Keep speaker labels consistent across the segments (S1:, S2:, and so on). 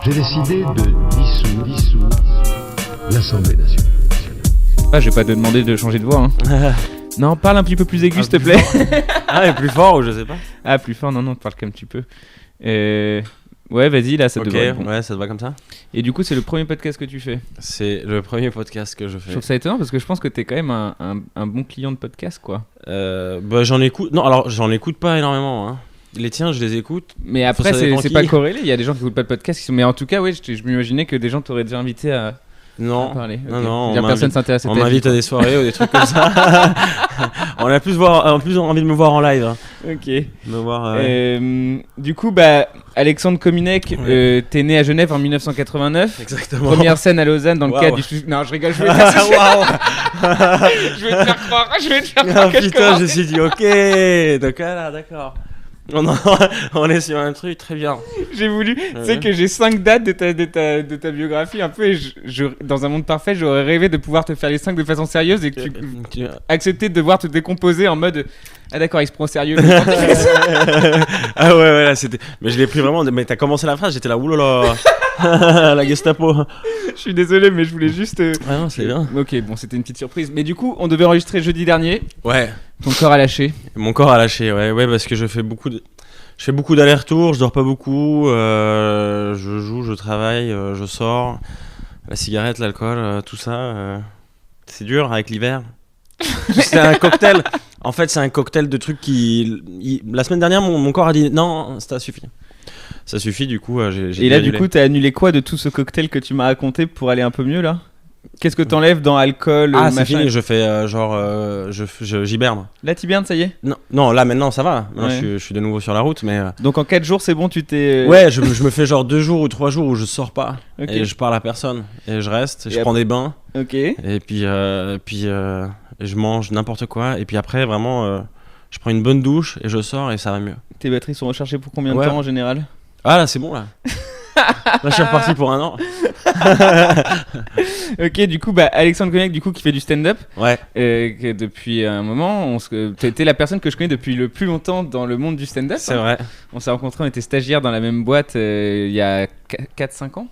S1: j'ai décidé de dissoudre l'Assemblée nationale.
S2: Ah, je vais pas te demander de changer de voix. Hein. Non, parle un petit peu plus aigu, s'il te plaît.
S3: Ah, et plus fort ou je sais pas.
S2: Ah, plus fort, non, parle comme tu peux. Ouais, vas-y, là, ça
S3: Ok,
S2: devrait être bon.
S3: ouais, ça te va comme ça.
S2: Et du coup, c'est le premier podcast que tu fais.
S3: C'est le premier podcast que je
S2: Je
S3: fais.
S2: trouve ça étonnant parce que je pense que t'es quand même un bon client de podcast, quoi.
S3: Bah, j'en écoute. Non, alors j'en écoute pas énormément. Hein. Les tiens, je les écoute.
S2: Mais après,
S3: ça dépend
S2: c'est
S3: qui.
S2: pas corrélé. Il y a des gens qui écoutent pas de podcast. Mais en tout cas, ouais, je m'imaginais que des gens t'auraient déjà invité à
S3: Non,
S2: parler.
S3: non,
S2: Ok.
S3: non.
S2: C'est-à-dire personne s'intéresse à
S3: On
S2: ta vie,
S3: m'invite
S2: quoi.
S3: à des soirées ou des trucs comme ça. On a plus envie de me voir en live. Hein.
S2: Ok.
S3: Me voir.
S2: Du coup, Alexandre Kominek, t'es né à Genève en 1989.
S3: Exactement.
S2: Première scène à Lausanne dans le
S3: Waouh.
S2: cadre du... Non, je rigole, je vais te faire
S3: Waouh.
S2: Je vais te faire croire, que
S3: Ah,
S2: je
S3: putain,
S2: commence.
S3: je me suis dit, ok, donc là, d'accord. On est sur un truc très bien.
S2: J'ai voulu, tu sais que j'ai 5 dates de ta biographie un peu, et dans un monde parfait, j'aurais rêvé de pouvoir te faire les 5 de façon sérieuse et que tu acceptais de devoir te décomposer en mode ah d'accord, il se prend au sérieux.
S3: Ah ouais, là, c'était. Mais je l'ai pris vraiment. Mais t'as commencé la phrase, j'étais là, oulala. La Gestapo.
S2: Je suis désolé, mais je voulais juste.
S3: Ah non, c'est bien.
S2: Ok, bon, c'était une petite surprise. Mais du coup, on devait enregistrer jeudi dernier.
S3: Ouais.
S2: Ton corps a lâché.
S3: Mon corps a lâché, ouais, parce que je fais beaucoup d'allers-retours, je dors pas beaucoup, je joue, je travaille, je sors, la cigarette, l'alcool, tout ça, c'est dur avec l'hiver. C'est un cocktail. En fait, c'est un cocktail de trucs la semaine dernière, mon corps a dit non, ça suffit. Ça suffit, du coup, j'ai
S2: Et là,
S3: annulé.
S2: du coup, t'as annulé quoi de tout ce cocktail que tu m'as raconté pour aller un peu mieux là? Qu'est-ce que t'enlèves dans alcool?
S3: Ah, c'est
S2: machin
S3: fini, je fais j'hiberne.
S2: Là, t'hibernes, ça y est?
S3: Non, là maintenant ça va. Maintenant,
S2: Ouais.
S3: je suis de nouveau sur la route, mais
S2: Donc en 4 jours, c'est bon, tu t'es.
S3: ouais, je me fais genre 2 jours ou 3 jours où je sors pas
S2: Ok.
S3: et je parle à personne et je reste,
S2: Et
S3: je prends des bains
S2: Ok.
S3: et puis je mange n'importe quoi et puis après vraiment je prends une bonne douche et je sors et ça va mieux.
S2: Tes batteries sont rechargées pour combien de
S3: Ouais.
S2: temps en général?
S3: Ah là c'est bon là. Là je suis reparti pour un an.
S2: Ok, du coup, Alexandre Kominek, du coup, qui fait du stand-up,
S3: Ouais.
S2: que depuis un moment, t'es la personne que je connais depuis le plus longtemps dans le monde du stand-up.
S3: C'est
S2: hein.
S3: vrai.
S2: On s'est rencontrés, on était stagiaires dans la même boîte il y a 4-5 ans.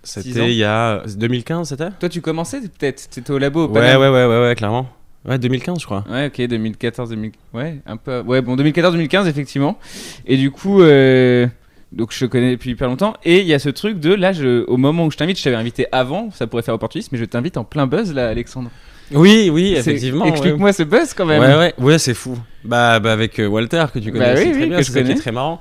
S2: 6 ans.
S3: C'était il y a 2015 c'était.
S2: Toi, tu commençais peut-être? T'étais au labo au
S3: Ouais,
S2: Paname.
S3: ouais, clairement. Ouais, 2015 je crois.
S2: Ouais, ok, 2014, ouais, un peu. Ouais, bon, 2014-2015, effectivement. Et du coup, donc je te connais depuis hyper longtemps. Et il y a ce truc de là, au moment où je t'invite, je t'avais invité avant, ça pourrait faire opportuniste, mais je t'invite en plein buzz là, Alexandre.
S3: Oui, effectivement.
S2: Explique-moi ce buzz quand même.
S3: Ouais, c'est fou. Bah avec Walter que tu connais
S2: Bah
S3: aussi
S2: oui,
S3: très
S2: oui,
S3: bien,
S2: que
S3: c'est
S2: je
S3: ça qui est
S2: connais.
S3: très marrant.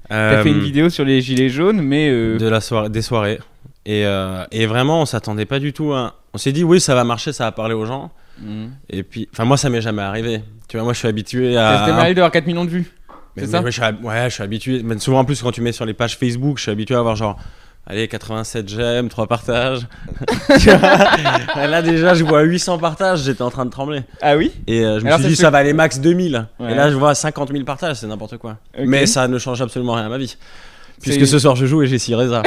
S2: T'as fait une vidéo sur les gilets jaunes, mais.
S3: de la soirée, des soirées. Et vraiment, on s'attendait pas du tout à. On s'est dit, oui, ça va marcher, ça va parler aux gens. Et puis, enfin, moi, ça m'est jamais arrivé. Tu vois, moi, je suis habitué à.
S2: C'était marié d'avoir 4 millions de vues. C'est ça?
S3: Ouais, je suis habitué. Mais souvent, en plus, quand tu mets sur les pages Facebook, je suis habitué à avoir genre. Allez, 87 j'aime, 3 partages. Tu vois, là, déjà, je vois 800 partages, j'étais en train de trembler.
S2: Ah oui?
S3: Et je me
S2: Alors,
S3: suis dit, ça va aller max 2000.
S2: Ouais.
S3: Et là, je vois 50 000 partages, c'est n'importe quoi.
S2: Ok.
S3: Mais ça ne change absolument rien à ma vie. Puisque
S2: C'est-
S3: ce soir, je joue et j'ai 6 raisins.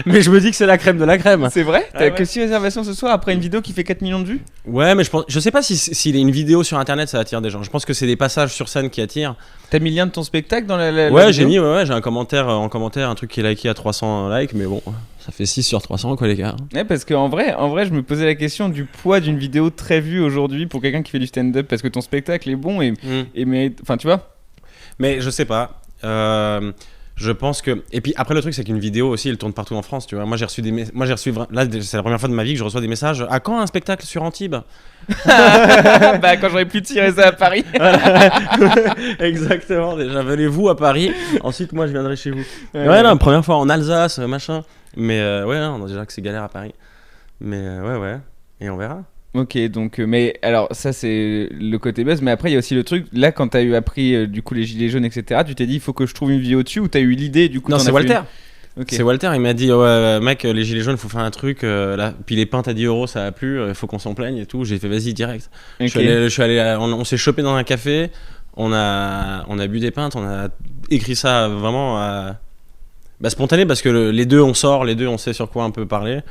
S3: Mais je me dis que c'est la crème de la crème.
S2: C'est vrai? T'as
S3: Ah ouais.
S2: que 6 réservations ce soir après une vidéo qui fait 4 millions de vues?
S3: Ouais, mais je sais pas s'il y a une vidéo sur internet, ça attire des gens. Je pense que c'est des passages sur scène qui attirent.
S2: T'as mis le lien de ton spectacle dans la
S3: Ouais,
S2: vidéo?
S3: j'ai mis, j'ai un commentaire en commentaire, un truc qui est liké à 300 likes, mais bon, ça fait 6 sur 300 quoi, les gars.
S2: Ouais, parce qu'en vrai, je me posais la question du poids d'une vidéo très vue aujourd'hui pour quelqu'un qui fait du stand-up, parce que ton spectacle est bon et mérite. Enfin, tu vois?
S3: Mais je sais pas. Je pense que. Et puis après, le truc, c'est qu'une vidéo aussi, elle tourne partout en France, tu vois. Moi, j'ai reçu là, c'est la première fois de ma vie que je reçois des messages. À quand un spectacle sur Antibes?
S2: Quand j'aurais pu tirer ça à Paris.
S3: Exactement, déjà, venez-vous à Paris. Ensuite, moi, je viendrai chez vous.
S2: Ouais,
S3: Ouais, non, première fois en Alsace, machin. Mais ouais, non, on a déjà que c'est galère à Paris. Mais ouais. Et on verra.
S2: Ok, donc, mais alors, ça, c'est le côté buzz, mais après, il y a aussi le truc, là, quand t'as eu appris, du coup, les gilets jaunes, etc., tu t'es dit, il faut que je trouve une vidéo dessus, ou t'as eu l'idée, du coup,
S3: Non,
S2: t'en
S3: c'est
S2: as fait
S3: Walter.
S2: une. Ok.
S3: C'est Walter, il m'a dit ouais, mec, les gilets jaunes, faut faire un truc. Là. Puis les pintes à 10 euros, ça a plu, il faut qu'on s'en plaigne et tout. J'ai fait vas-y direct.
S2: Ok.
S3: Je suis allé on s'est chopé dans un café, on a bu des pintes, on a écrit ça vraiment spontané parce que les deux on sort, les deux on sait sur quoi on peut parler.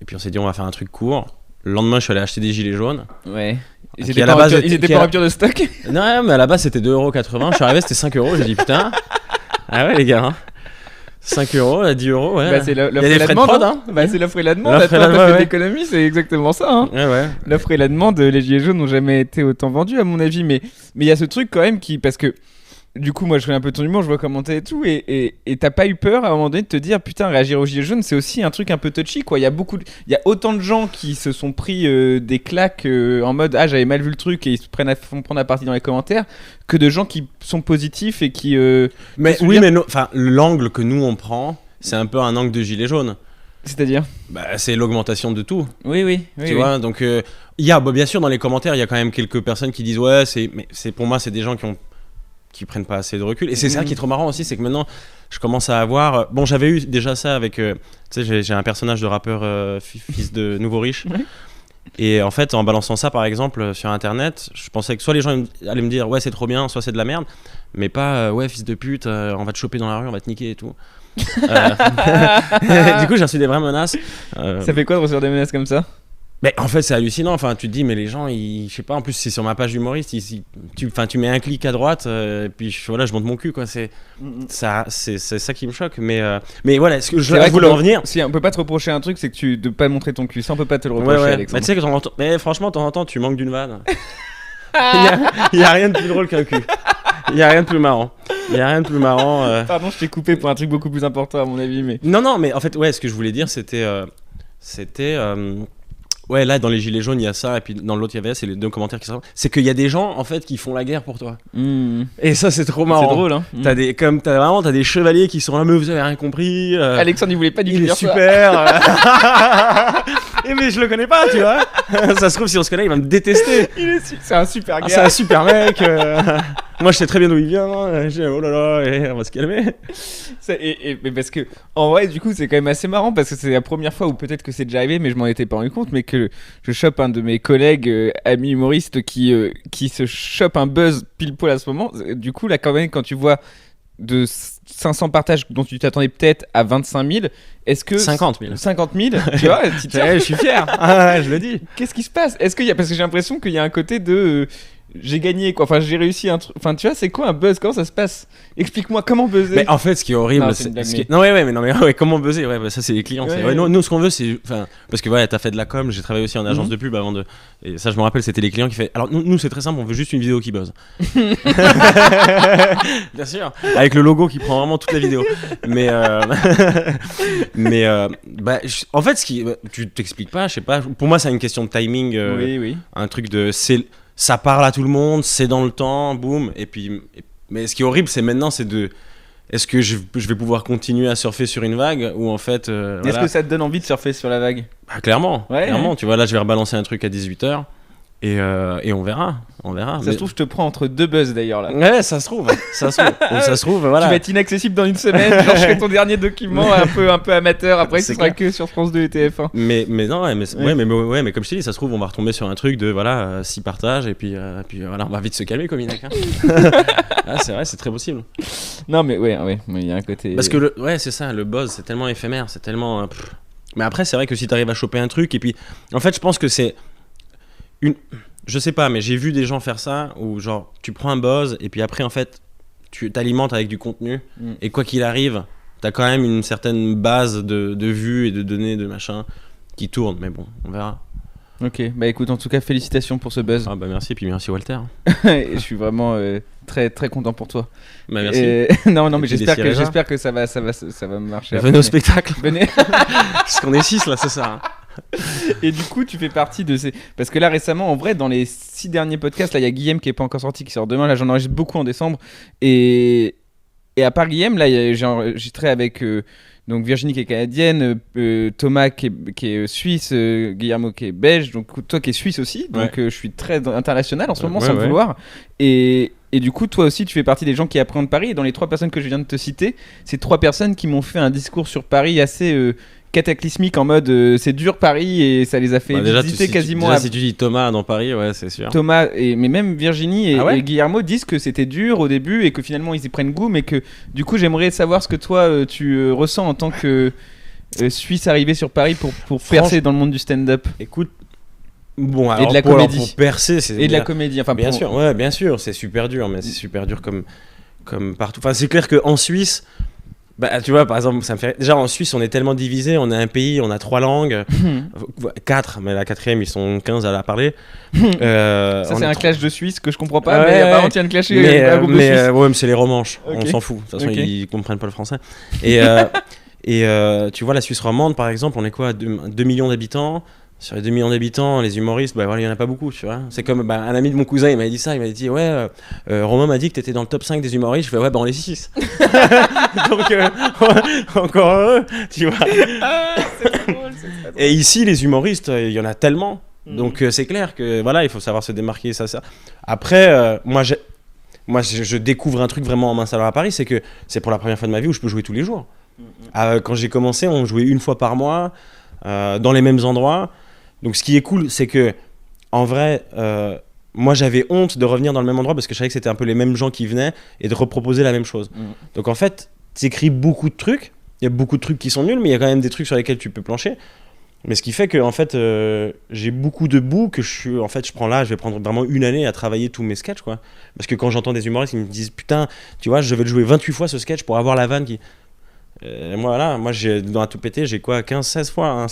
S3: Et puis on s'est dit on va faire un truc court. Le lendemain, je suis allé acheter des gilets jaunes.
S2: Ouais. Ils
S3: Qui,
S2: étaient
S3: à
S2: pas
S3: la base,
S2: ils étaient
S3: qui,
S2: pas
S3: à
S2: en
S3: la-
S2: rupture de stock.
S3: Non, mais à la base, c'était 2,80€. Je suis arrivé, c'était 5€. J'ai dit putain. Ah ouais, les gars. Hein. 5 euros, 10 euros, ouais.
S2: Bah, c'est
S3: Il y a
S2: l'offre et
S3: des
S2: la
S3: frais de
S2: demande.
S3: prod,
S2: Hein. Bah, c'est l'offre et la demande.
S3: L'offre et
S2: Attends,
S3: la
S2: t'as
S3: demande,
S2: fait
S3: ouais.
S2: l'économie, c'est exactement ça. Hein.
S3: Ouais, ouais.
S2: L'offre et la demande, les gilets jaunes n'ont jamais été autant vendus à mon avis, mais il y a ce truc quand même parce que du coup moi je fais un peu ton humour, je vois commenter et tout, et t'as pas eu peur à un moment donné de te dire putain, réagir aux gilets jaunes c'est aussi un truc un peu touchy quoi. Il y a autant de gens qui se sont pris des claques en mode ah j'avais mal vu le truc et ils se font prendre à partie dans les commentaires, que de gens qui sont positifs et qui
S3: Mais
S2: se
S3: oui,
S2: dire-
S3: mais enfin, l'angle que nous on prend, c'est un peu un angle de gilet jaune.
S2: c'est-à-dire
S3: Bah, c'est l'augmentation de tout.
S2: oui,
S3: Tu vois, donc il y a bien sûr dans les commentaires, il y a quand même quelques personnes qui disent ouais, mais c'est pour moi c'est des gens qui prennent pas assez de recul, et c'est ça qui est trop marrant aussi, c'est que maintenant je commence à avoir bon, j'avais eu déjà ça avec tu sais, j'ai un personnage de rappeur fils de nouveau riche.
S2: Ouais.
S3: Et en fait, en balançant ça par exemple sur internet, je pensais que soit les gens allaient me dire ouais, c'est trop bien, soit c'est de la merde, mais pas ouais, fils de pute, on va te choper dans la rue, on va te niquer et tout. Du coup, j'ai reçu des vraies menaces.
S2: Ça fait quoi de recevoir des menaces comme ça?
S3: Mais en fait, c'est hallucinant. Enfin, tu te dis, mais les gens, je sais pas. En plus, c'est sur ma page humoriste. Tu mets un clic à droite, puis voilà, je monte mon cul, quoi. C'est ça qui me choque. Mais voilà, ce que je voulais en venir.
S2: Si on peut pas te reprocher un truc, c'est que de pas montrer ton cul. Ça, on peut pas te le
S3: Ouais,
S2: reprocher,
S3: ouais.
S2: Alexandre.
S3: Mais tu sais que de temps en temps- mais franchement, de temps en temps, tu manques d'une vanne. Il y a rien de plus drôle qu'un cul. Il y a rien de plus marrant.
S2: Pardon, je t'ai coupé pour un truc beaucoup plus important à mon avis, mais.
S3: Non, mais en fait, ouais, ce que je voulais dire, c'était ouais, là, dans les gilets jaunes, il y a ça, et puis dans l'autre, il y avait, c'est les deux commentaires qui sortent. C'est qu'il y a des gens, en fait, qui font la guerre pour toi. Et ça, c'est trop marrant.
S2: C'est drôle, hein.
S3: T'as des chevaliers qui sont là, mais vous avez rien compris.
S2: Alexandre, il voulait pas du tout
S3: Il est
S2: dire ça.
S3: super. Et mais je le connais pas, tu vois. Ça se trouve, si on se connaît, il va me détester.
S2: C'est un super
S3: Ah,
S2: gars.
S3: c'est un super mec. Moi, je sais très bien d'où il vient. Oh là là, et on va se calmer.
S2: Mais parce que en vrai du coup c'est quand même assez marrant parce que c'est la première fois, ou peut-être que c'est déjà arrivé mais je m'en étais pas rendu compte, mais que je chope un de mes collègues amis humoristes qui se chope un buzz pile poil à ce moment. Du coup là quand même, quand tu vois de 500 partages dont tu t'attendais peut-être à 25 000, est-ce que
S3: 50 000.
S2: tu vois,
S3: Je suis fier. Ah, je le dis.
S2: qu'est-ce qui se passe? Est-ce qu'il y a, parce que j'ai l'impression qu'il y a un côté de j'ai gagné quoi, enfin j'ai réussi un truc, enfin tu vois, c'est quoi un buzz, comment ça se passe? Explique-moi comment buzzer.
S3: Mais en fait, ce qui est horrible,
S2: Non, c'est une blague, mais-
S3: non, ouais, mais non, mais ouais, comment buzzer, ouais, bah, ça c'est les clients.
S2: Ouais,
S3: Ouais,
S2: ouais.
S3: nous, ce qu'on veut, c'est, enfin, parce que ouais, t'as fait de la com, j'ai travaillé aussi en agence de pub avant de, et ça, je me rappelle, c'était les clients qui fait. Alors nous, c'est très simple, on veut juste une vidéo qui buzz. Bien sûr, avec le logo qui prend vraiment toute la vidéo. Mais, bah, en fait, tu t'expliques pas, je sais pas. Pour moi, c'est une question de timing,
S2: oui.
S3: un truc de, ça parle à tout le monde, c'est dans le temps, boum, et puis. Mais ce qui est horrible, c'est maintenant, est-ce que je vais pouvoir continuer à surfer sur une vague, ou en fait,
S2: Est-ce
S3: voilà.
S2: que ça te donne envie de surfer sur la vague?
S3: Bah, clairement,
S2: Ouais,
S3: clairement.
S2: ouais.
S3: Tu vois, là, je vais rebalancer un truc à 18h, et on verra.
S2: Ça
S3: Mais-
S2: se trouve, je te prends entre deux buzz d'ailleurs là.
S3: Ouais, ça se trouve. Ou ça se trouve, voilà.
S2: Tu vas être inaccessible dans une semaine, genre je fais ton dernier document un peu amateur, après ce
S3: C'est
S2: sera
S3: clair.
S2: que sur France 2 et TF1.
S3: Mais non, ouais,
S2: Ouais.
S3: mais comme je t'ai dit, ça se trouve, on va retomber sur un truc de voilà, 6 partages, et puis voilà, on va vite se calmer comme Inac. Hein. Ah, c'est vrai, c'est très possible.
S2: Non mais ouais, mais il y a un côté...
S3: Parce que ouais, c'est ça, le buzz, c'est tellement éphémère, c'est tellement. Mais après, c'est vrai que si t'arrives à choper un truc, et puis, en fait, je pense que c'est je sais pas, mais j'ai vu des gens faire ça où genre tu prends un buzz et puis après en fait tu t'alimentes avec du contenu et quoi qu'il arrive, t'as quand même une certaine base de vues et de données de machin qui tourne. Mais bon, on verra.
S2: Ok, bah écoute, en tout cas félicitations pour ce buzz.
S3: Ah bah merci, et puis merci Walter.
S2: Et je suis vraiment très très content pour toi.
S3: Bah merci.
S2: Et- non mais
S3: Et puis
S2: j'espère
S3: des sirènes.
S2: que ça va marcher.
S3: Venez au spectacle.
S2: Venez.
S3: Parce qu'on est 6 là, c'est ça. Hein.
S2: Et du coup, tu fais partie de ces... Parce que là, récemment, en vrai, dans les 6 derniers podcasts, là, il y a Guillaume qui est pas encore sorti, qui sort demain. Là, j'en enregistre beaucoup en décembre. Et à part Guillaume, là, j'ai enregistré avec donc Virginie qui est canadienne, Thomas qui est suisse, Guillermo qui est belge, donc toi qui es suisse aussi. Donc je suis très international en ce moment, sans le vouloir. Et du coup, toi aussi, tu fais partie des gens qui appréhendent Paris. Et dans les 3 personnes que je viens de te citer, c'est 3 personnes qui m'ont fait un discours sur Paris assez... cataclysmique, en mode c'est dur Paris, et ça les a fait visiter quasiment
S3: si tu dis Thomas dans Paris, ouais, c'est sûr.
S2: Thomas mais même Virginie
S3: Ah ouais
S2: et Guillermo disent que c'était dur au début et que finalement ils y prennent goût, mais que du coup j'aimerais savoir ce que toi tu ressens en tant que Suisse arrivé sur Paris pour percer dans le monde du stand-up.
S3: Écoute, bon, alors
S2: et de la
S3: pour
S2: comédie
S3: percer, c'est
S2: et de la comédie, enfin
S3: bien sûr, ouais, bien sûr, c'est super dur, mais c'est super dur comme partout. Enfin, c'est clair qu'en Suisse, Bah, tu vois, par exemple, ça me fait. Déjà, en Suisse, on est tellement divisé. On est un pays, on a 3 langues. 4, mais la 4e, ils sont 15 à la parler.
S2: Ça, c'est un clash de Suisse que je comprends pas, mais
S3: Ouais,
S2: apparemment, il y a une clash
S3: mais,
S2: un groupe de Suisse.
S3: ouais, mais c'est les romanches.
S2: Ok.
S3: On s'en fout. De toute façon,
S2: Ok.
S3: ils comprennent pas le français. Et, tu vois, la Suisse romande, par exemple, on est quoi, 2 millions d'habitants. Sur les 2 millions d'habitants, les humoristes, bah voilà, il y en a pas beaucoup, tu vois. C'est comme un ami de mon cousin, il m'avait dit ça, il m'avait dit ouais, Romain m'a dit que t'étais dans le top 5 des humoristes. Je fais ouais, bah on est 6. Donc encore heureux, tu vois. Et ici, les humoristes, il y en a tellement. Donc c'est clair que voilà, il faut savoir se démarquer, ça. Après, moi, je découvre un truc vraiment en m'installant à Paris, c'est que c'est pour la première fois de ma vie où je peux jouer tous les jours. Quand j'ai commencé, on jouait une fois par mois, dans les mêmes endroits. Donc ce qui est cool, c'est que en vrai, moi j'avais honte de revenir dans le même endroit parce que je savais que c'était un peu les mêmes gens qui venaient et de reproposer la même chose. Donc en fait, t'écris beaucoup de trucs. Il y a beaucoup de trucs qui sont nuls, mais il y a quand même des trucs sur lesquels tu peux plancher. Mais ce qui fait que en fait, j'ai beaucoup de bouts que je prends là, je vais prendre vraiment une année à travailler tous mes sketchs, quoi. Parce que quand j'entends des humoristes qui me disent putain, tu vois, je vais le jouer 28 fois ce sketch pour avoir la vanne qui. Moi j'ai dans un tout pété, j'ai quoi, 15-16 fois. Hein,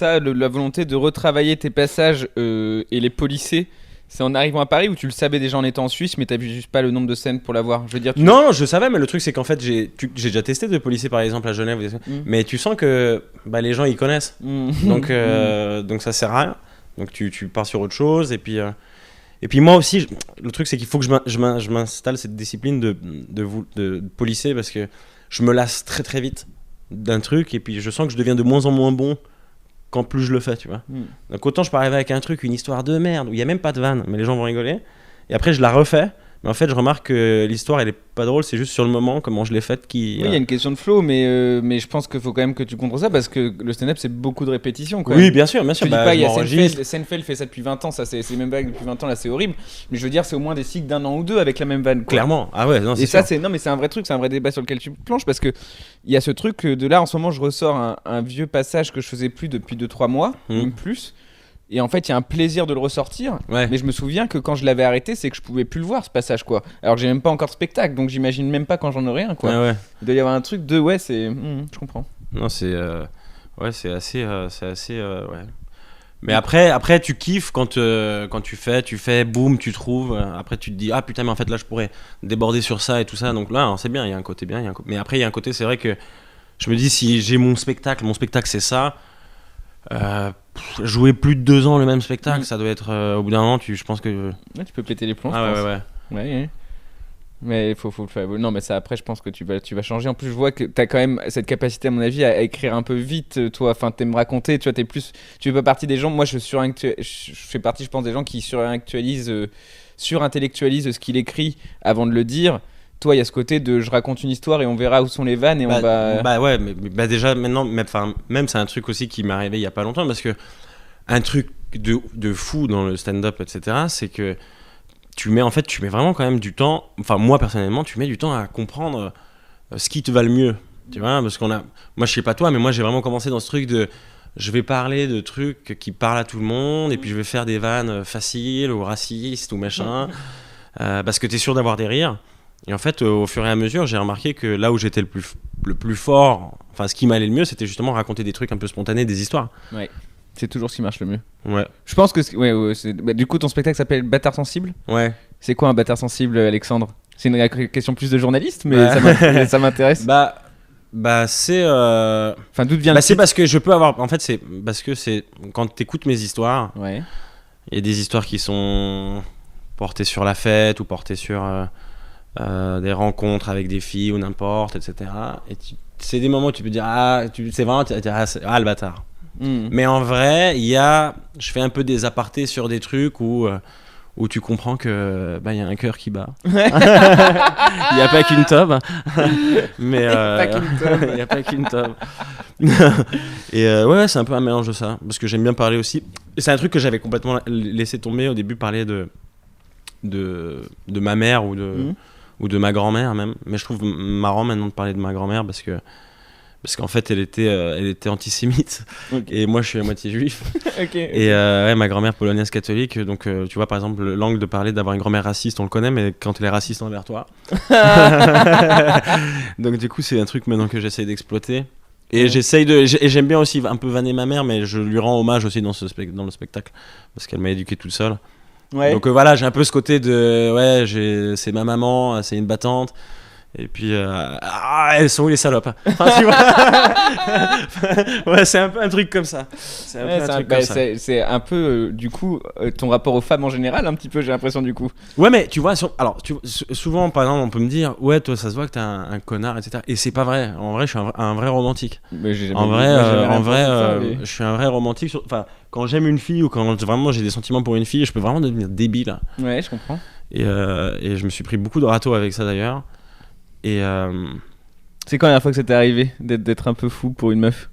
S2: La volonté de retravailler tes passages et les polisser, c'est en arrivant à Paris où tu le savais déjà en étant en Suisse, mais t'as vu juste pas le nombre de scènes pour l'avoir. Je veux dire.
S3: Non, je savais, mais le truc c'est qu'en fait j'ai déjà testé de polisser par exemple à Genève, mais tu sens que les gens ils connaissent, donc ça sert à rien. Donc tu pars sur autre chose et puis moi aussi, le truc c'est qu'il faut que je m'installe cette discipline de polisser parce que je me lasse très très vite d'un truc et puis je sens que je deviens de moins en moins bon quand plus je le fais, tu vois. Donc autant je peux arriver avec un truc, une histoire de merde où il y a même pas de vanne, mais les gens vont rigoler. Et après je la refais, mais en fait je remarque que l'histoire elle est pas drôle, c'est juste sur le moment comment je l'ai faite qui.
S2: Oui, il y a une question de flow, mais je pense qu'il faut quand même que tu contrôles ça parce que le stand-up c'est beaucoup de répétitions. Quoi.
S3: Oui, bien sûr.
S2: Je dis pas, il y a Seinfeld fait ça depuis 20 ans, ça c'est même vague depuis 20 ans, là c'est horrible. Mais je veux dire, c'est au moins des cycles d'1 an ou 2 avec la même vanne. Quoi.
S3: Clairement, ah ouais, non, c'est
S2: et ça,
S3: sûr.
S2: c'est un vrai truc, c'est un vrai débat sur lequel tu planches parce que il y a ce truc de là en ce moment, je ressors un vieux passage que je faisais plus depuis 2-3 mois, même plus. Et en fait, il y a un plaisir de le ressortir. Ouais. Mais je me souviens que quand je l'avais arrêté, c'est que je pouvais plus le voir ce passage, quoi. Alors que j'ai même pas encore de spectacle, donc j'imagine même pas quand j'en aurai un, quoi.
S3: Ah ouais.
S2: Il doit y avoir un truc de ouais, c'est. Je comprends.
S3: Non, c'est assez ouais. Mais après tu kiffes quand tu fais boum, tu trouves. Après tu te dis ah putain mais en fait là je pourrais déborder sur ça et tout ça. Donc là c'est bien, il y a un côté bien, mais après il y a un côté, c'est vrai que je me dis si j'ai mon spectacle c'est ça. Jouer plus de 2 ans le même spectacle, ça doit être au bout d'un moment je pense que
S2: ouais, tu peux péter les plombs.
S3: Ah
S2: ouais. Mais il faut le faire. Non, mais ça après je pense que tu vas changer. En plus je vois que t'as quand même cette capacité à mon avis à écrire un peu vite, toi. Enfin t'aimes raconter, tu vois, tu fais pas partie des gens. Moi je fais partie, je pense, des gens qui surintellectualisent ce qu'il écrit avant de le dire. Toi, il y a ce côté de je raconte une histoire et on verra où sont les vannes et on va.
S3: Bah ouais, mais déjà maintenant, même c'est un truc aussi qui m'est arrivé il y a pas longtemps parce que un truc de fou dans le stand-up, etc., c'est que tu mets vraiment quand même du temps. Enfin, moi personnellement, tu mets du temps à comprendre ce qui te va le mieux. Tu vois, parce moi je sais pas toi, mais moi j'ai vraiment commencé dans ce truc de. Je vais parler de trucs qui parlent à tout le monde et puis je vais faire des vannes faciles ou racistes ou machin parce que t'es sûr d'avoir des rires. Et en fait, au fur et à mesure, j'ai remarqué que là où j'étais le plus fort, enfin ce qui m'allait le mieux, c'était justement raconter des trucs un peu spontanés, des histoires.
S2: Ouais, c'est toujours ce qui marche le mieux.
S3: Ouais.
S2: Je pense que du coup, ton spectacle s'appelle Bâtard sensible.
S3: Ouais.
S2: C'est quoi un bâtard sensible, Alexandre ? C'est une question plus de journaliste, mais ça m'intéresse.
S3: C'est.
S2: Enfin, d'où vient
S3: c'est parce que je peux avoir. En fait, c'est parce que c'est quand t'écoutes mes histoires.
S2: Ouais.
S3: Il y a des histoires qui sont portées sur la fête ou portées sur. Des rencontres avec des filles ou n'importe, etc. Et c'est des moments où tu peux dire c'est vraiment tu vas dire le bâtard. Mais en vrai, je fais un peu des apartés sur des trucs où tu comprends que il y a un cœur qui bat. Il y a pas qu'une tome. Mais il y a pas qu'une tome. Et ouais, c'est un peu un mélange de ça parce que j'aime bien parler aussi. Et c'est un truc que j'avais complètement laissé tomber au début, parler de ma mère ou de ma grand-mère même, mais je trouve marrant maintenant de parler de ma grand-mère parce que parce qu'en fait elle était antisémite
S2: Ok.
S3: et moi je suis à moitié juif.
S2: Ok.
S3: Et ouais, ma grand-mère polonaise catholique, donc tu vois par exemple l'angle de parler d'avoir une grand-mère raciste, on le connaît, mais quand elle est raciste envers toi. Donc du coup c'est un truc maintenant que j'essaye d'exploiter. Et
S2: Ouais.
S3: j'aime bien aussi un peu vanner ma mère, mais je lui rends hommage aussi dans le spectacle, parce qu'elle m'a éduqué toute seule.
S2: Ouais.
S3: Donc voilà, j'ai un peu ce côté de ouais, c'est ma maman, c'est une battante. Et puis elles sont où les salopes, hein. Enfin, tu vois. Ouais, c'est un peu un truc comme ça. C'est un peu
S2: Ouais,
S3: un
S2: c'est
S3: truc
S2: bah,
S3: comme ça.
S2: c'est un peu du coup ton rapport aux femmes en général un petit peu j'ai l'impression du coup.
S3: Ouais, mais tu vois, alors souvent par exemple on peut me dire ouais, toi ça se voit que t'es un connard, etc. Et c'est pas vrai. En vrai, je suis un vrai romantique.
S2: Mais j'ai jamais
S3: En
S2: vu-
S3: vrai,
S2: moi, j'ai jamais
S3: en vrai,
S2: entendu ça, mais-
S3: je suis un vrai romantique. Enfin, quand j'aime une fille ou quand vraiment j'ai des sentiments pour une fille, je peux vraiment devenir débile.
S2: Ouais, je comprends.
S3: Et je me suis pris beaucoup de râteaux avec ça d'ailleurs. Et
S2: C'est quand la dernière fois que ça t'est arrivé d'être un peu fou pour une meuf?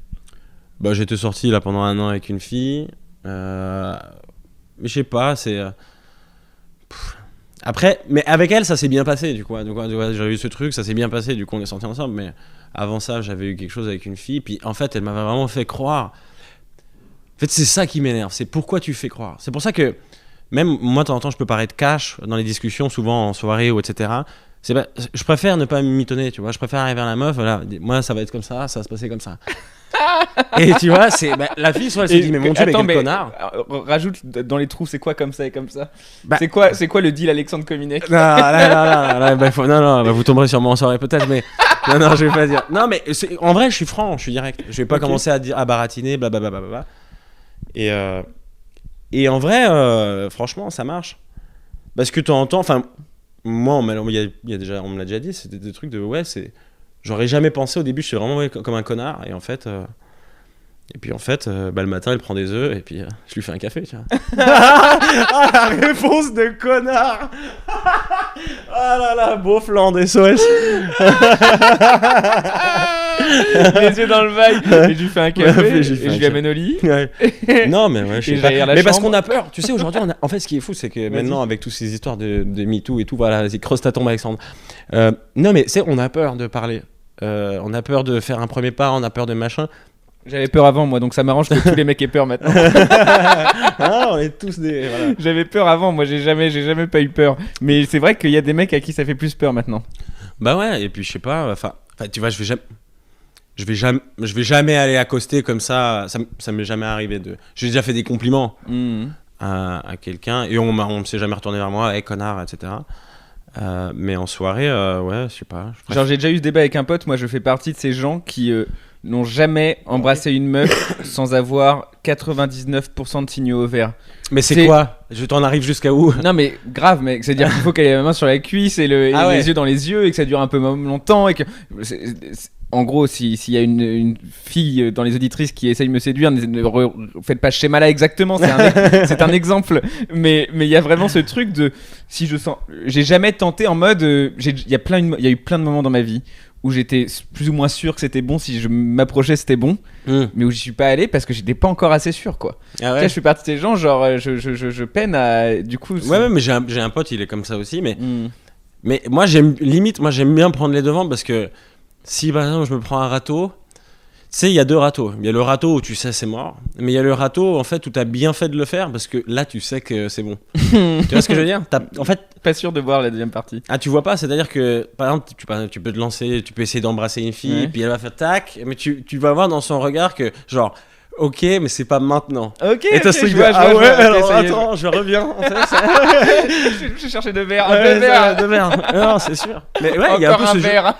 S3: bah, j'étais sorti là pendant 1 an avec une fille. Mais je sais pas, c'est. Après, mais avec elle, ça s'est bien passé, du coup. Donc, j'ai eu ce truc, ça s'est bien passé, du coup, on est sortis ensemble. Mais avant ça, j'avais eu quelque chose avec une fille. Puis en fait, elle m'avait vraiment fait croire. En fait, c'est ça qui m'énerve. C'est pourquoi tu fais croire. C'est pour ça que, même moi, de temps en temps, je peux paraître cash dans les discussions, souvent en soirée ou etc. Je préfère ne pas m'étonner, tu vois. Je préfère arriver à la meuf, voilà. Moi, ça va être comme ça va se passer comme ça. Et tu vois, la fille, soit elle se dit, mais mon dieu, mais
S2: attends,
S3: quel connard.
S2: rajoute dans les trous, c'est quoi comme ça et comme ça?
S3: Bah-
S2: c'est quoi le deal Alexandre Cominec?
S3: Non, vous tomberez sûrement en soirée peut-être, mais non, je vais pas dire. Non, mais en vrai, je suis franc, je suis direct. Je vais pas
S2: Ok.
S3: commencer à baratiner, blablabla. Et en vrai, franchement, ça marche. Parce que de temps en temps, enfin, moi, on me l'a déjà dit, c'était des trucs de ouais, j'aurais jamais pensé au début, je suis vraiment ouais, comme un connard, et en fait. Le matin, elle prend des œufs et puis je lui fais un café, tu vois. La réponse de connard. Ah là là, beau flan des SOS.
S2: Les yeux dans le vibe. Et je lui fais un café.
S3: Ouais,
S2: Et
S3: j'ai fait
S2: je
S3: un
S2: lui
S3: café.
S2: amène au lit.
S3: Ouais. Non, mais ouais, je
S2: Et
S3: sais pas.
S2: j'aère la
S3: Mais parce
S2: chambre.
S3: qu'on a peur. Tu sais, aujourd'hui, en fait, ce qui est fou, c'est que maintenant, avec toutes ces histoires de MeToo et tout, voilà, vas-y, creuse ta tombe, Alexandre. Non, mais c'est, on a peur de parler. On a peur de faire un premier pas, on a peur de machin.
S2: J'avais peur avant moi, donc ça m'arrange que tous les mecs aient peur maintenant.
S3: Ah, on est tous des. Voilà.
S2: J'avais peur avant, moi j'ai jamais pas eu peur. Mais c'est vrai qu'il y a des mecs à qui ça fait plus peur maintenant.
S3: Bah ouais, et puis je sais pas, enfin, tu vois, je vais jamais aller accoster comme ça m'est jamais arrivé de. J'ai déjà fait des compliments à quelqu'un et on s'est jamais retourné vers moi, hey connard, etc. Mais en soirée, ouais, je sais pas.
S2: Genre j'ai déjà eu ce débat avec un pote, moi je fais partie de ces gens qui n'ont jamais embrassé une meuf sans avoir 99% de signaux au vert.
S3: Mais c'est quoi? Je t'en arrive jusqu'à où?
S2: Non mais grave mec, c'est-à-dire qu'il faut qu'elle ait la main sur la cuisse et, et
S3: Ah ouais.
S2: les yeux dans les yeux et que ça dure un peu longtemps et que... En gros, s'il y a une fille dans les auditrices qui essaye de me séduire, ne faites pas ce schéma-là exactement, c'est un exemple. Mais il y a vraiment ce truc de... Si je sens... J'ai jamais tenté en mode... Il y a eu plein de moments dans ma vie où j'étais plus ou moins sûr que c'était bon, si je m'approchais c'était bon, mais où j'y suis pas allé parce que j'étais pas encore assez sûr, quoi.
S3: Ah
S2: Tu vois,
S3: ouais.
S2: je fais partie de ces gens, genre je peine à... Du coup...
S3: Ouais, mais j'ai un pote, il est comme ça aussi, mais moi j'aime bien prendre les devants parce que si par exemple je me prends un râteau, tu sais, il y a 2 râteaux. Il y a le râteau où tu sais c'est mort, mais il y a le râteau en fait où t'as bien fait de le faire parce que là tu sais que c'est bon. Tu vois ce que je veux dire? En fait,
S2: Pas sûr de voir la deuxième partie.
S3: tu vois pas, c'est-à-dire que par exemple tu peux te lancer, tu peux essayer d'embrasser une fille,
S2: Ouais.
S3: puis elle va faire tac, mais tu vas voir dans son regard que genre ok, mais c'est pas maintenant.
S2: Ok,
S3: Et t'as ce truc de ah ouais, alors attends, je reviens.
S2: je cherchais de verre,
S3: Ouais,
S2: de verre.
S3: de verre. Non, c'est sûr. Mais ouais, il y a un peu
S2: Encore un
S3: ce jeu.
S2: verre.